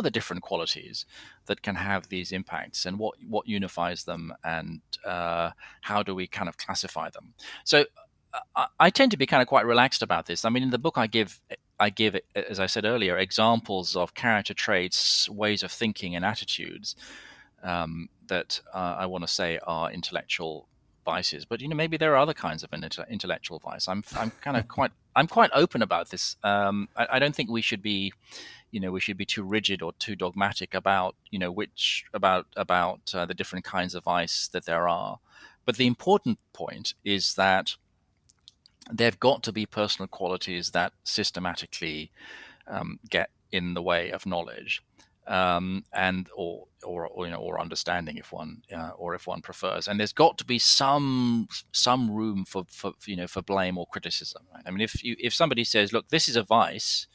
the different qualities that can have these impacts, and what unifies them, and how do we kind of classify them? So I tend to be kind of quite relaxed about this. I mean, in the book, I give, as I said earlier, examples of character traits, ways of thinking, and attitudes that I want to say are intellectual vices. But maybe there are other kinds of intellectual vice. I'm kind of quite open about this. I don't think we should be we should be too rigid or too dogmatic about which about the different kinds of vice that there are. But the important point is that there've got to be personal qualities that systematically get in the way of knowledge, and or understanding, if one prefers. And there's got to be some room for blame or criticism. Right? I mean, if somebody says, "Look, this is a vice,"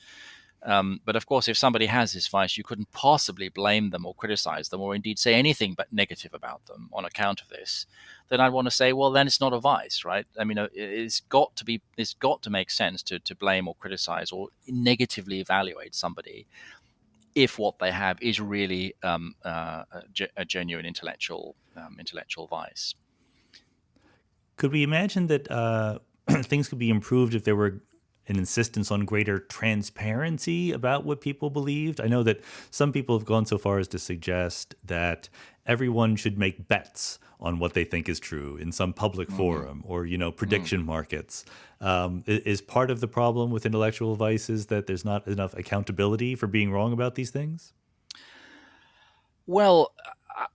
but of course, if somebody has this vice, you couldn't possibly blame them or criticize them, or indeed say anything but negative about them on account of this. Then I'd want to say, well, then it's not a vice, right? I mean, it's got to make sense to blame or criticize or negatively evaluate somebody if what they have is really a genuine intellectual vice. Could we imagine that things could be improved if there were an insistence on greater transparency about what people believed? I know that some people have gone so far as to suggest that everyone should make bets on what they think is true in some public Mm-hmm. forum, or Mm. prediction markets. Is part of the problem with intellectual vices that there's not enough accountability for being wrong about these things? Well,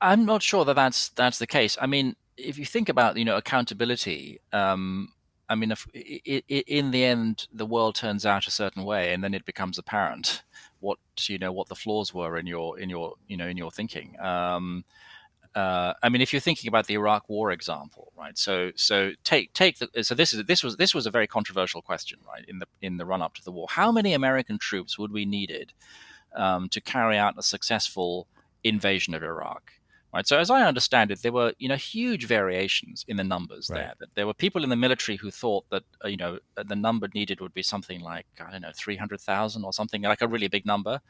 I'm not sure that that's the case. I mean, if you think about accountability, I mean, in the end the world turns out a certain way, and then it becomes apparent what the flaws were in your thinking. I mean, if you're thinking about the Iraq War example, right? So take the so this was a very controversial question, right? In the run up to the war, how many American troops would we needed to carry out a successful invasion of Iraq? Right. So as I understand it, there were huge variations in the numbers Right. there. That there were people in the military who thought that the number needed would be something like, I don't know, 300,000 or something, like a really big number.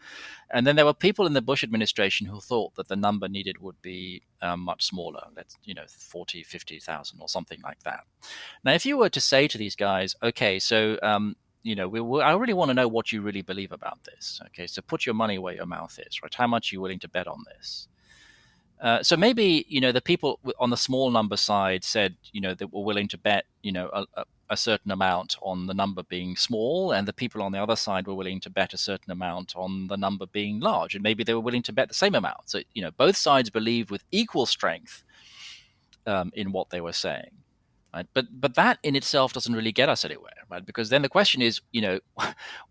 And then there were people in the Bush administration who thought that the number needed would be much smaller, let's 40, 50,000 or something like that. Now, if you were to say to these guys, okay, so I really want to know what you really believe about this. Okay, so put your money where your mouth is, right? How much are you willing to bet on this? So maybe the people on the small number side said that were willing to bet a certain amount on the number being small, and the people on the other side were willing to bet a certain amount on the number being large, and maybe they were willing to bet the same amount. So both sides believed with equal strength in what they were saying. right? But that in itself doesn't really get us anywhere, right? Because then the question is,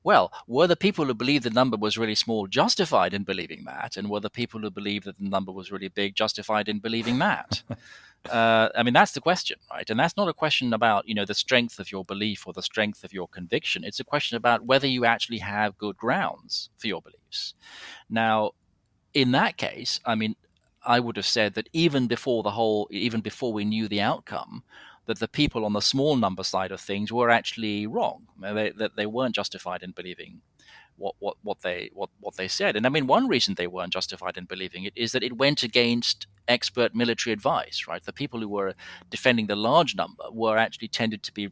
well, were the people who believed the number was really small justified in believing that, and were the people who believed that the number was really big justified in believing that? I mean, that's the question, right? And that's not a question about the strength of your belief or the strength of your conviction. It's a question about whether you actually have good grounds for your beliefs. Now, in that case, I mean, I would have said that even before we knew the outcome, that the people on the small number side of things were actually wrong. That they weren't justified in believing what they said. And I mean, one reason they weren't justified in believing it is that it went against expert military advice. Right, the people who were defending the large number were actually tended to be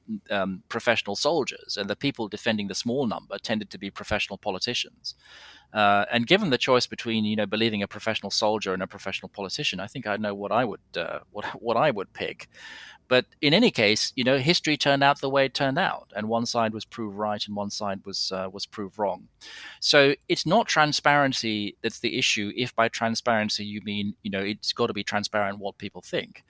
professional soldiers, and the people defending the small number tended to be professional politicians. And given the choice between believing a professional soldier and a professional politician, I think I know what I would what I would pick. But in any case, history turned out the way it turned out, and one side was proved right and one side was proved wrong. So it's not transparency that's the issue. If by transparency you mean it's got to be transparent what people think.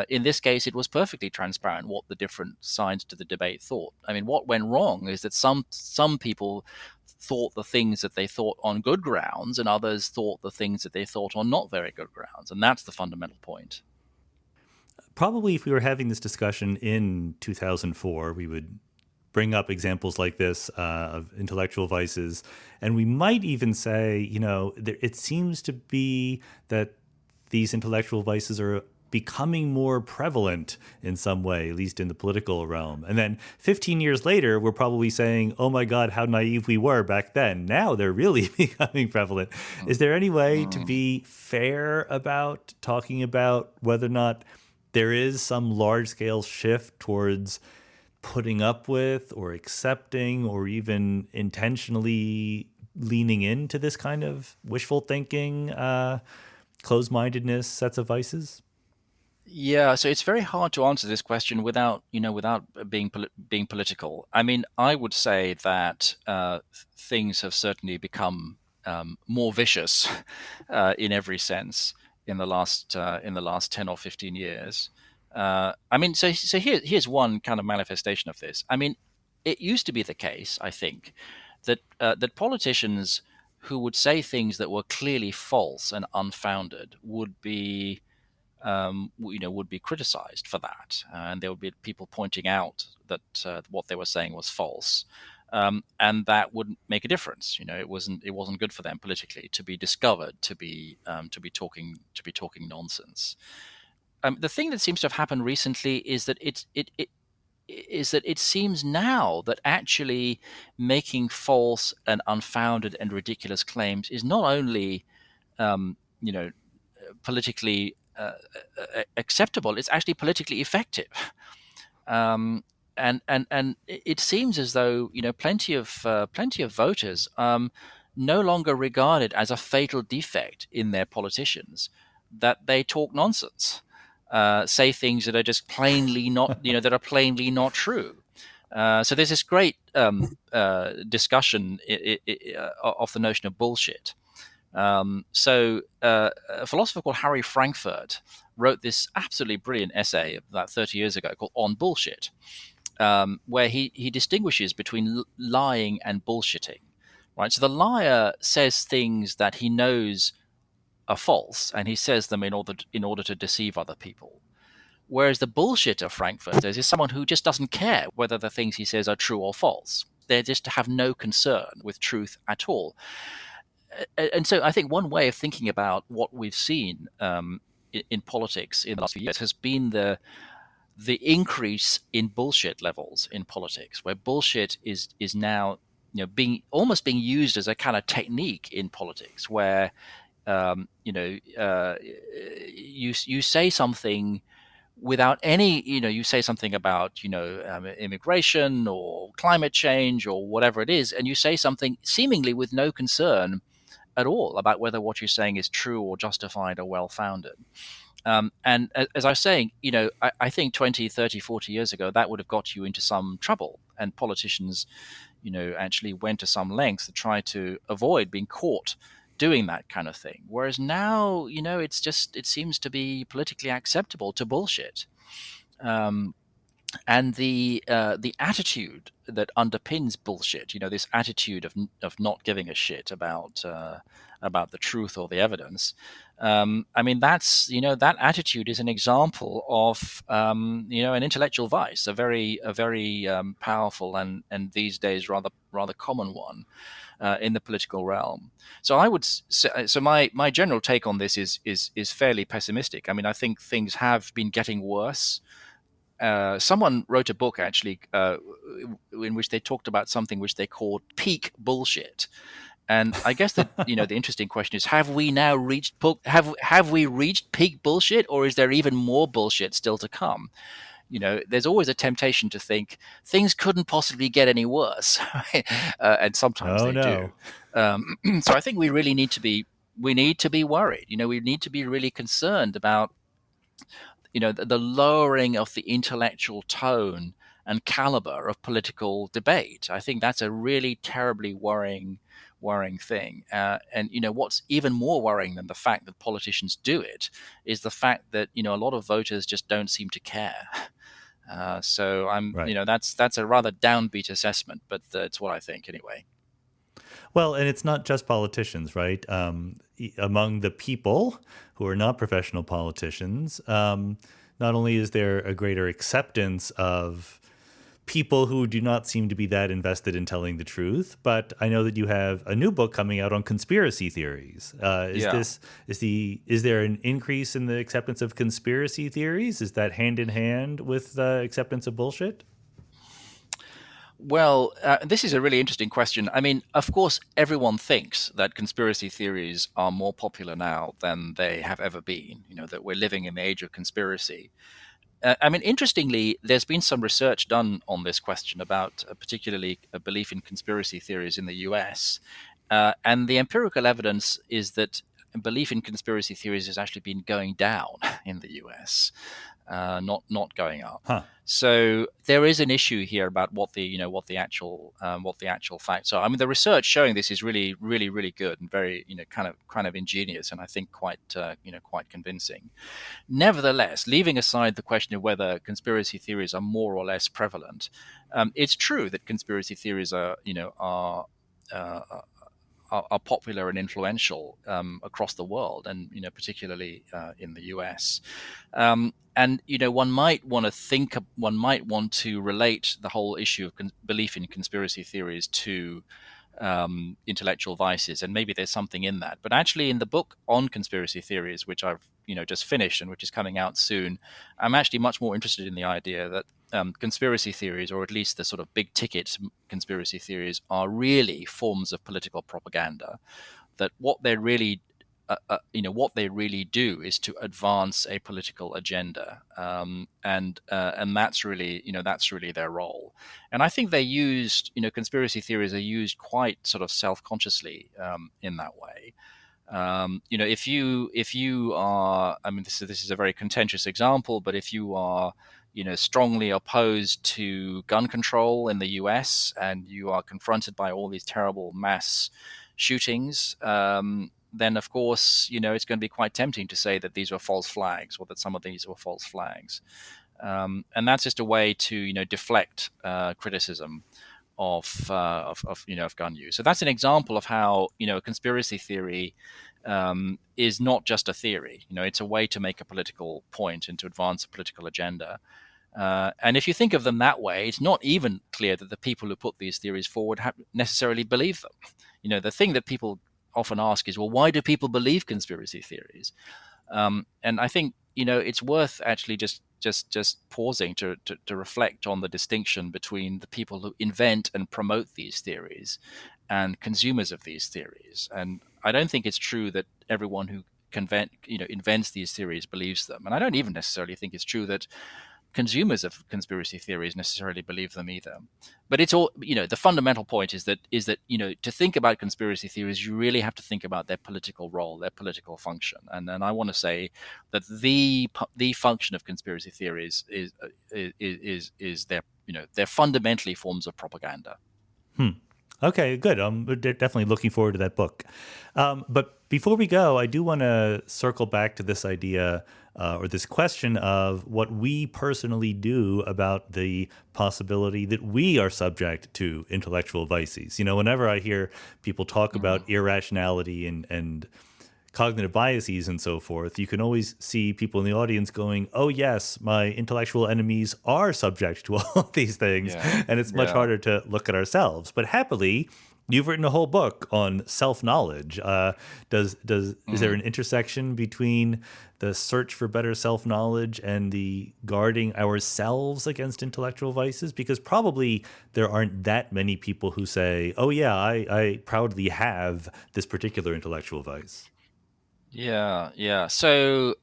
In this case, it was perfectly transparent what the different sides to the debate thought. I mean, what went wrong is that some people thought the things that they thought on good grounds, and others thought the things that they thought on not very good grounds, and that's the fundamental point. Probably if we were having this discussion in 2004, we would bring up examples like this of intellectual vices. And we might even say, it seems to be that these intellectual vices are becoming more prevalent in some way, at least in the political realm. And then 15 years later, we're probably saying, oh my God, how naive we were back then. Now they're really becoming prevalent. Is there any way to be fair about talking about whether or not there is some large-scale shift towards putting up with or accepting or even intentionally leaning into this kind of wishful thinking, closed-mindedness sets of vices? Yeah, so it's very hard to answer this question without being political. I mean, I would say that things have certainly become more vicious in every sense in the last 10 or 15 years. I mean, so here's one kind of manifestation of this. I mean, it used to be the case, I think, that politicians who would say things that were clearly false and unfounded would be criticized for that, and there would be people pointing out that what they were saying was false, and that wouldn't make a difference. It wasn't good for them politically to be discovered to be talking nonsense. The thing that seems to have happened recently is that it seems now that actually making false and unfounded and ridiculous claims is not only politically acceptable, it's actually politically effective. And it seems as though plenty of voters no longer regard it as a fatal defect in their politicians that they talk nonsense, say things that are just plainly not that are plainly not true. So there's this great discussion of the notion of bullshit. A philosopher called Harry Frankfurt wrote this absolutely brilliant essay about 30 years ago called On Bullshit, where he distinguishes between lying and bullshitting. Right, so the liar says things that he knows are false, and he says them in order to deceive other people. Whereas the bullshitter, Frankfurt says, is someone who just doesn't care whether the things he says are true or false. They just have no concern with truth at all. And so I think one way of thinking about what we've seen in politics in the last few years has been the increase in bullshit levels in politics, where bullshit is now being used as a kind of technique in politics, where you say something without any, you say something about, immigration or climate change or whatever it is, and you say something seemingly with no concern at all about whether what you're saying is true or justified or well-founded. And as I was saying, I think 20, 30, 40 years ago, that would have got you into some trouble. And politicians, actually went to some lengths to try to avoid being caught doing that kind of thing. Whereas now, it seems to be politically acceptable to bullshit. And the attitude that underpins bullshit, this attitude of not giving a shit about the truth or the evidence. I mean, that attitude is an example of an intellectual vice, a very powerful and these days rather common one in the political realm. So I would say, so my general take on this is fairly pessimistic. I mean, I think things have been getting worse. Someone wrote a book actually in which they talked about something which they called peak bullshit. And I guess that the interesting question is: have we now reached have we reached peak bullshit, or is there even more bullshit still to come? There's always a temptation to think things couldn't possibly get any worse, and sometimes Oh they do. no. So I think we need to be worried. We need to be really concerned about the lowering of the intellectual tone and caliber of political debate. I think that's a really terribly worrying thing. And what's even more worrying than the fact that politicians do it is the fact that a lot of voters just don't seem to care. So Right. that's a rather downbeat assessment, but it's what I think anyway. Well, and it's not just politicians, right? Among the people who are not professional politicians, not only is there a greater acceptance of people who do not seem to be that invested in telling the truth, but I know that you have a new book coming out on conspiracy theories. Yeah. Is there an increase in the acceptance of conspiracy theories? Is that hand in hand with the acceptance of bullshit? Well, this is a really interesting question. I mean, of course, everyone thinks that conspiracy theories are more popular now than they have ever been, that we're living in the age of conspiracy. I mean, interestingly, there's been some research done on this question about particularly a belief in conspiracy theories in the US. And the empirical evidence is that belief in conspiracy theories has actually been going down in the US, not going up. Huh. So there is an issue here about what the actual facts are. I mean, the research showing this is really good and very kind of ingenious, and I think quite convincing. Nevertheless, leaving aside the question of whether conspiracy theories are more or less prevalent, it's true that conspiracy theories uh, are popular and influential across the world, and particularly in the US. And one might want to relate the whole issue of belief in conspiracy theories to intellectual vices, and maybe there's something in that. But actually, in the book on conspiracy theories, which I've just finished and which is coming out soon, I'm actually much more interested in the idea that conspiracy theories, or at least the sort of big ticket conspiracy theories, are really forms of political propaganda. That what they really do is to advance a political agenda, and that's really their role. And I think they used conspiracy theories are used quite sort of self-consciously in that way. If you are, I mean, this is a very contentious example, but if you are strongly opposed to gun control in the US, and you are confronted by all these terrible mass shootings, then of course it's going to be quite tempting to say that these were false flags, or that some of these were false flags. And that's just a way to deflect criticism of gun use. So that's an example of how a conspiracy theory is not just a theory. It's a way to make a political point and to advance a political agenda. And if you think of them that way, it's not even clear that the people who put these theories forward necessarily believe them. The thing that people often ask is, well, why do people believe conspiracy theories? And I think it's worth actually just pausing to reflect on the distinction between the people who invent and promote these theories and consumers of these theories. And I don't think it's true that everyone who invents these theories believes them. And I don't even necessarily think it's true that consumers of conspiracy theories necessarily believe them either. But it's all, the fundamental point is that to think about conspiracy theories, you really have to think about their political role, their political function. And then I want to say that the function of conspiracy theories is they're fundamentally forms of propaganda. Hmm. Okay, good. We're definitely looking forward to that book. But before we go, I do want to circle back to this idea or this question of what we personally do about the possibility that we are subject to intellectual vices. You know, whenever I hear people talk about irrationality and cognitive biases and so forth, you can always see people in the audience going, oh, yes, my intellectual enemies are subject to all these things. Yeah, And it's much yeah. harder to look at ourselves. But happily, you've written a whole book on self-knowledge. Is there an intersection between the search for better self-knowledge and the guarding ourselves against intellectual vices? Because probably there aren't that many people who say, oh, yeah, I proudly have this particular intellectual vice. Yeah, yeah. So,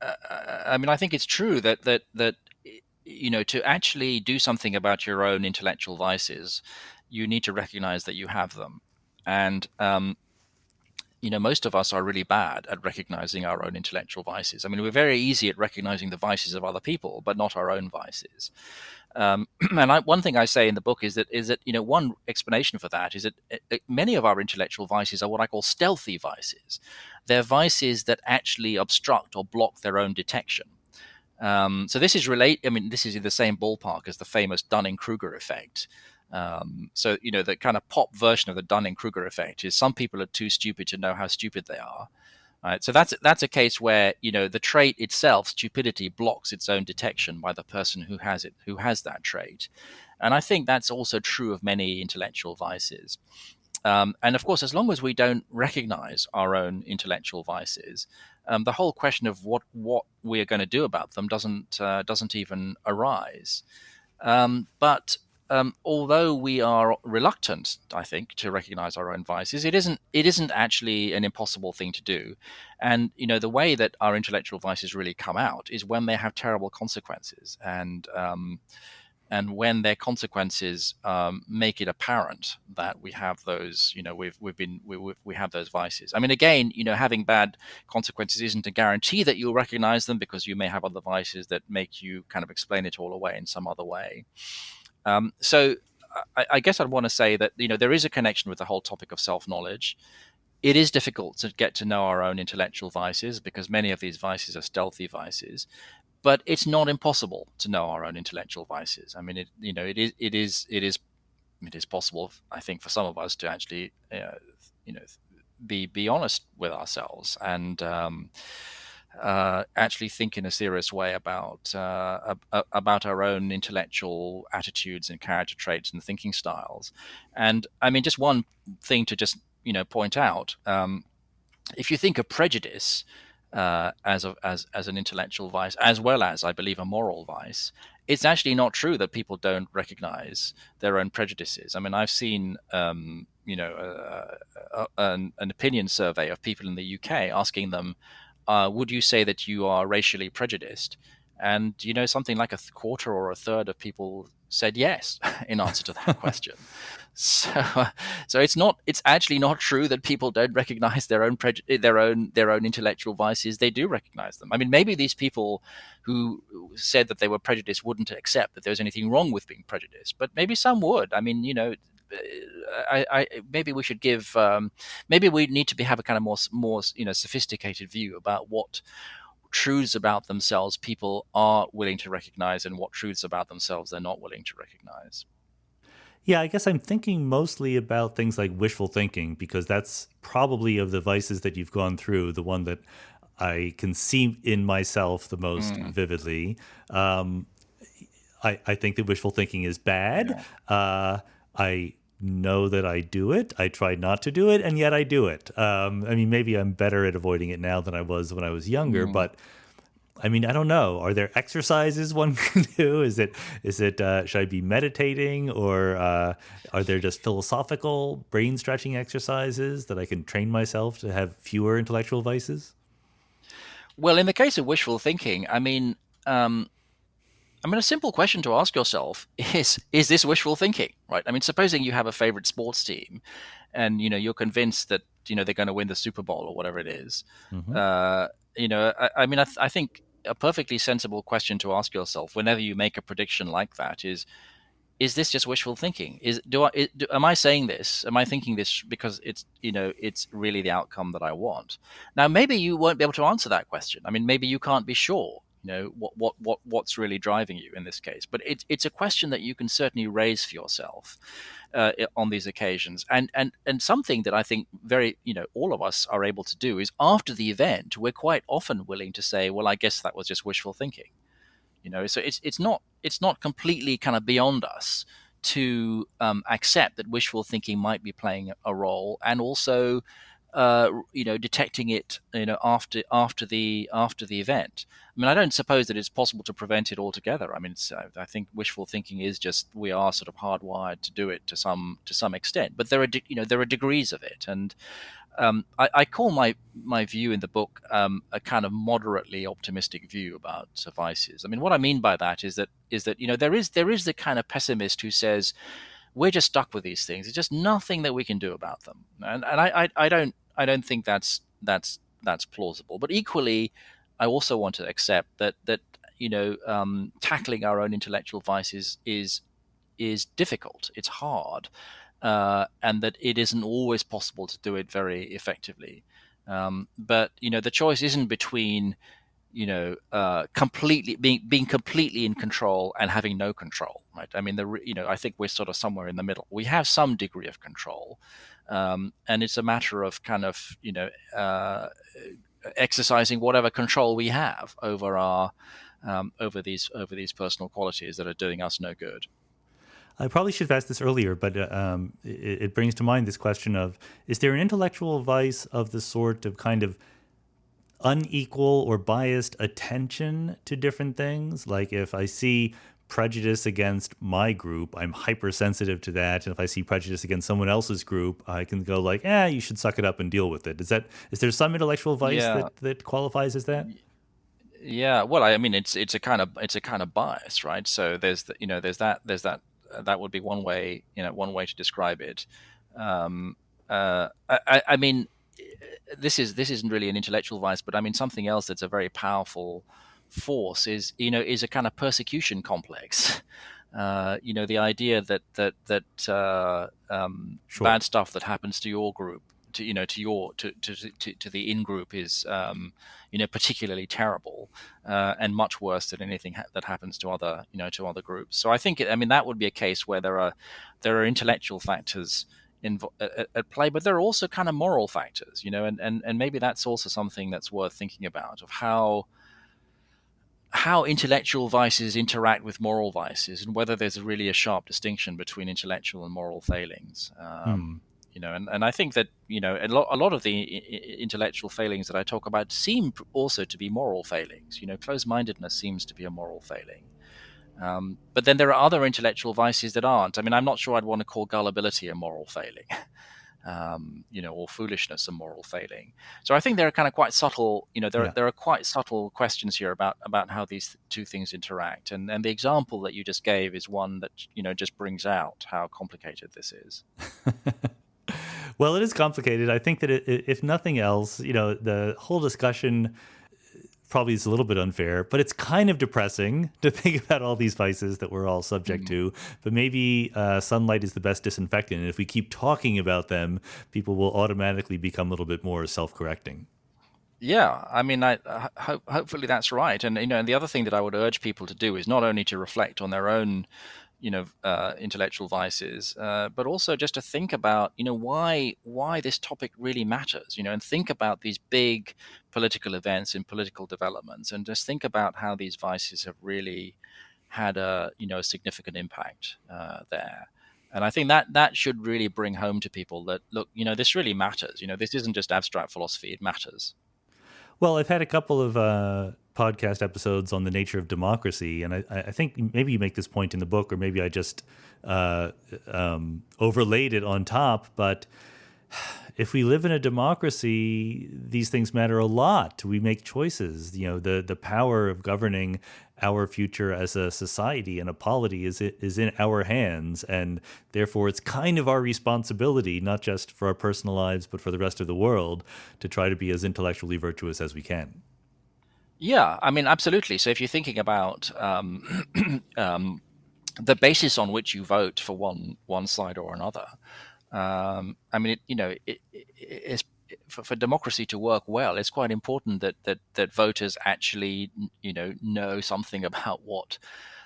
I mean, I think it's true that to actually do something about your own intellectual vices, you need to recognize that you have them, and most of us are really bad at recognizing our own intellectual vices. I mean, we're very easy at recognizing the vices of other people, but not our own vices. And one thing I say in the book is that one explanation for that is that many of our intellectual vices are what I call stealthy vices. They're vices that actually obstruct or block their own detection. So this is this is in the same ballpark as the famous Dunning-Kruger effect. So the kind of pop version of the Dunning-Kruger effect is some people are too stupid to know how stupid they are. Right. So that's a case where the trait itself, stupidity, blocks its own detection by the person who has that trait, and I think that's also true of many intellectual vices. And of course, as long as we don't recognize our own intellectual vices, the whole question of what we are going to do about them doesn't even arise. But although we are reluctant, I think, to recognize our own vices, it isn't actually an impossible thing to do. And the way that our intellectual vices really come out is when they have terrible consequences, and when their consequences make it apparent that we have those, we have those vices. I mean, again, having bad consequences isn't a guarantee that you'll recognize them, because you may have other vices that make you kind of explain it all away in some other way. So I guess I'd want to say that there is a connection with the whole topic of self-knowledge. It is difficult to get to know our own intellectual vices because many of these vices are stealthy vices, but it's not impossible to know our own intellectual vices. I mean, it is possible, I think, for some of us to actually, you know, be honest with ourselves and actually think in a serious way about our own intellectual attitudes and character traits and thinking styles. And I mean, just one thing to just point out: if you think of prejudice as an intellectual vice, as well as, I believe, a moral vice, it's actually not true that people don't recognize their own prejudices. I mean, I've seen an opinion survey of people in the UK asking them, would you say that you are racially prejudiced? And something like a quarter or a third of people said yes in answer to that question. So, so it's actually not true that people don't recognize their own intellectual vices. They do recognize them. I mean, maybe these people who said that they were prejudiced wouldn't accept that there was anything wrong with being prejudiced, but maybe some would. I mean, maybe we should give. Maybe we need to have a kind of more sophisticated view about what truths about themselves people are willing to recognize and what truths about themselves they're not willing to recognize. Yeah, I guess I'm thinking mostly about things like wishful thinking, because that's probably of the vices that you've gone through, the one that I can see in myself the most Mm, vividly. Um, I think that wishful thinking is bad. yeah. I know that I do it. I try not to do it, and yet I do it. I mean, maybe I'm better at avoiding it now than I was when I was younger, Mm. but I mean, I don't know. Are there exercises one can do? Should I be meditating, or are there just philosophical brain stretching exercises that I can train myself to have fewer intellectual vices? Well, in the case of wishful thinking, a simple question to ask yourself is this wishful thinking, right? I mean, supposing you have a favorite sports team, and you're convinced that they're going to win the Super Bowl or whatever it is. Hmm. Uh, I think a perfectly sensible question to ask yourself whenever you make a prediction like that is this just wishful thinking? Am I saying this? Am I thinking this because it's really the outcome that I want? Now, maybe you won't be able to answer that question. I mean, maybe you can't be sure. What's really driving you in this case? But it's a question that you can certainly raise for yourself on these occasions, and something that I think very all of us are able to do is after the event, we're quite often willing to say, well, I guess that was just wishful thinking. So it's not completely kind of beyond us to accept that wishful thinking might be playing a role, and also detecting it after the event. I mean, I don't suppose that it's possible to prevent it altogether. I mean, I think wishful thinking is just, we are sort of hardwired to do it to some extent, but there are degrees of it. And I call my view in the book a kind of moderately optimistic view about vices. I mean, what I mean by that is that there is the kind of pessimist who says we're just stuck with these things. There's just nothing that we can do about them, and I don't think that's plausible. But equally, I also want to accept that tackling our own intellectual vices is difficult. It's hard, and that it isn't always possible to do it very effectively. But the choice isn't between completely being completely in control and having no control, right? I mean, I think we're sort of somewhere in the middle. We have some degree of control, and it's a matter of kind of exercising whatever control we have over our over these personal qualities that are doing us no good. I probably should have asked this earlier, but it brings to mind this question of, is there an intellectual vice of the sort of kind of unequal or biased attention to different things? Like if I see prejudice against my group, I'm hypersensitive to that. And if I see prejudice against someone else's group, I can go like, you should suck it up and deal with it. Is there some intellectual vice Yeah. that qualifies as that? Yeah, well, I mean, it's a kind of bias, right? So there's that that would be one way to describe it. I mean, this isn't really an intellectual vice, but I mean, something else that's a very powerful force is a kind of persecution complex. The idea that Sure. bad stuff that happens to your group, to the in group is particularly terrible, and much worse than anything that happens to other groups. So I think that would be a case where there are intellectual factors at play, but there are also kind of moral factors, and maybe that's also something that's worth thinking about, of how intellectual vices interact with moral vices, and whether there's really a sharp distinction between intellectual and moral failings. Hmm. And I think that a lot of the intellectual failings that I talk about seem also to be moral failings. Closed-mindedness seems to be a moral failing. But then there are other intellectual vices that aren't. I mean, I'm not sure I'd want to call gullibility a moral failing. Or foolishness a moral failing. So I think there are kind of quite subtle, Yeah. there are quite subtle questions here about how these two things interact. And the example that you just gave is one that, just brings out how complicated this is. Well, it is complicated. I think that if nothing else, the whole discussion probably is a little bit unfair, but it's kind of depressing to think about all these vices that we're all subject to. But maybe sunlight is the best disinfectant. And if we keep talking about them, people will automatically become a little bit more self-correcting. Yeah, I mean, hopefully that's right. And and the other thing that I would urge people to do is not only to reflect on their own intellectual vices, but also just to think about, why this topic really matters, and think about these big political events and political developments, and just think about how these vices have really had a significant impact there. And I think that should really bring home to people that, look, this really matters. This isn't just abstract philosophy; it matters. Well, I've had a couple of podcast episodes on the nature of democracy, and I think maybe you make this point in the book, or maybe I just overlaid it on top. But if we live in a democracy, these things matter a lot. We make choices. The power of governing our future as a society and a polity is in our hands, and therefore it's kind of our responsibility, not just for our personal lives, but for the rest of the world, to try to be as intellectually virtuous as we can. Yeah, I mean, absolutely. So if you're thinking about the basis on which you vote for one side or another. I mean, it's for democracy to work well. It's quite important that voters actually know something about what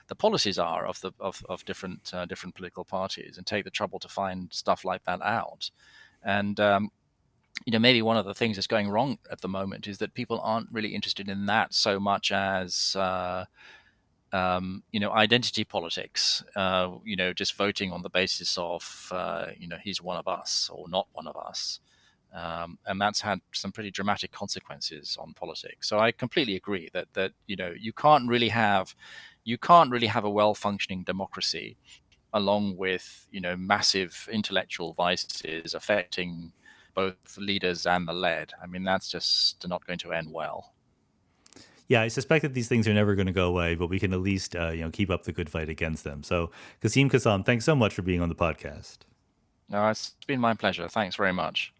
the policies are of different political parties, and take the trouble to find stuff like that out. And maybe one of the things that's going wrong at the moment is that people aren't really interested in that so much as identity politics. Just voting on the basis of he's one of us or not one of us. And that's had some pretty dramatic consequences on politics. So I completely agree that you can't really have a well-functioning democracy along with massive intellectual vices affecting both leaders and the led. I mean, that's just not going to end well. Yeah, I suspect that these things are never going to go away, but we can at least keep up the good fight against them. So, Quassim Cassam, thanks so much for being on the podcast. No, it's been my pleasure. Thanks very much.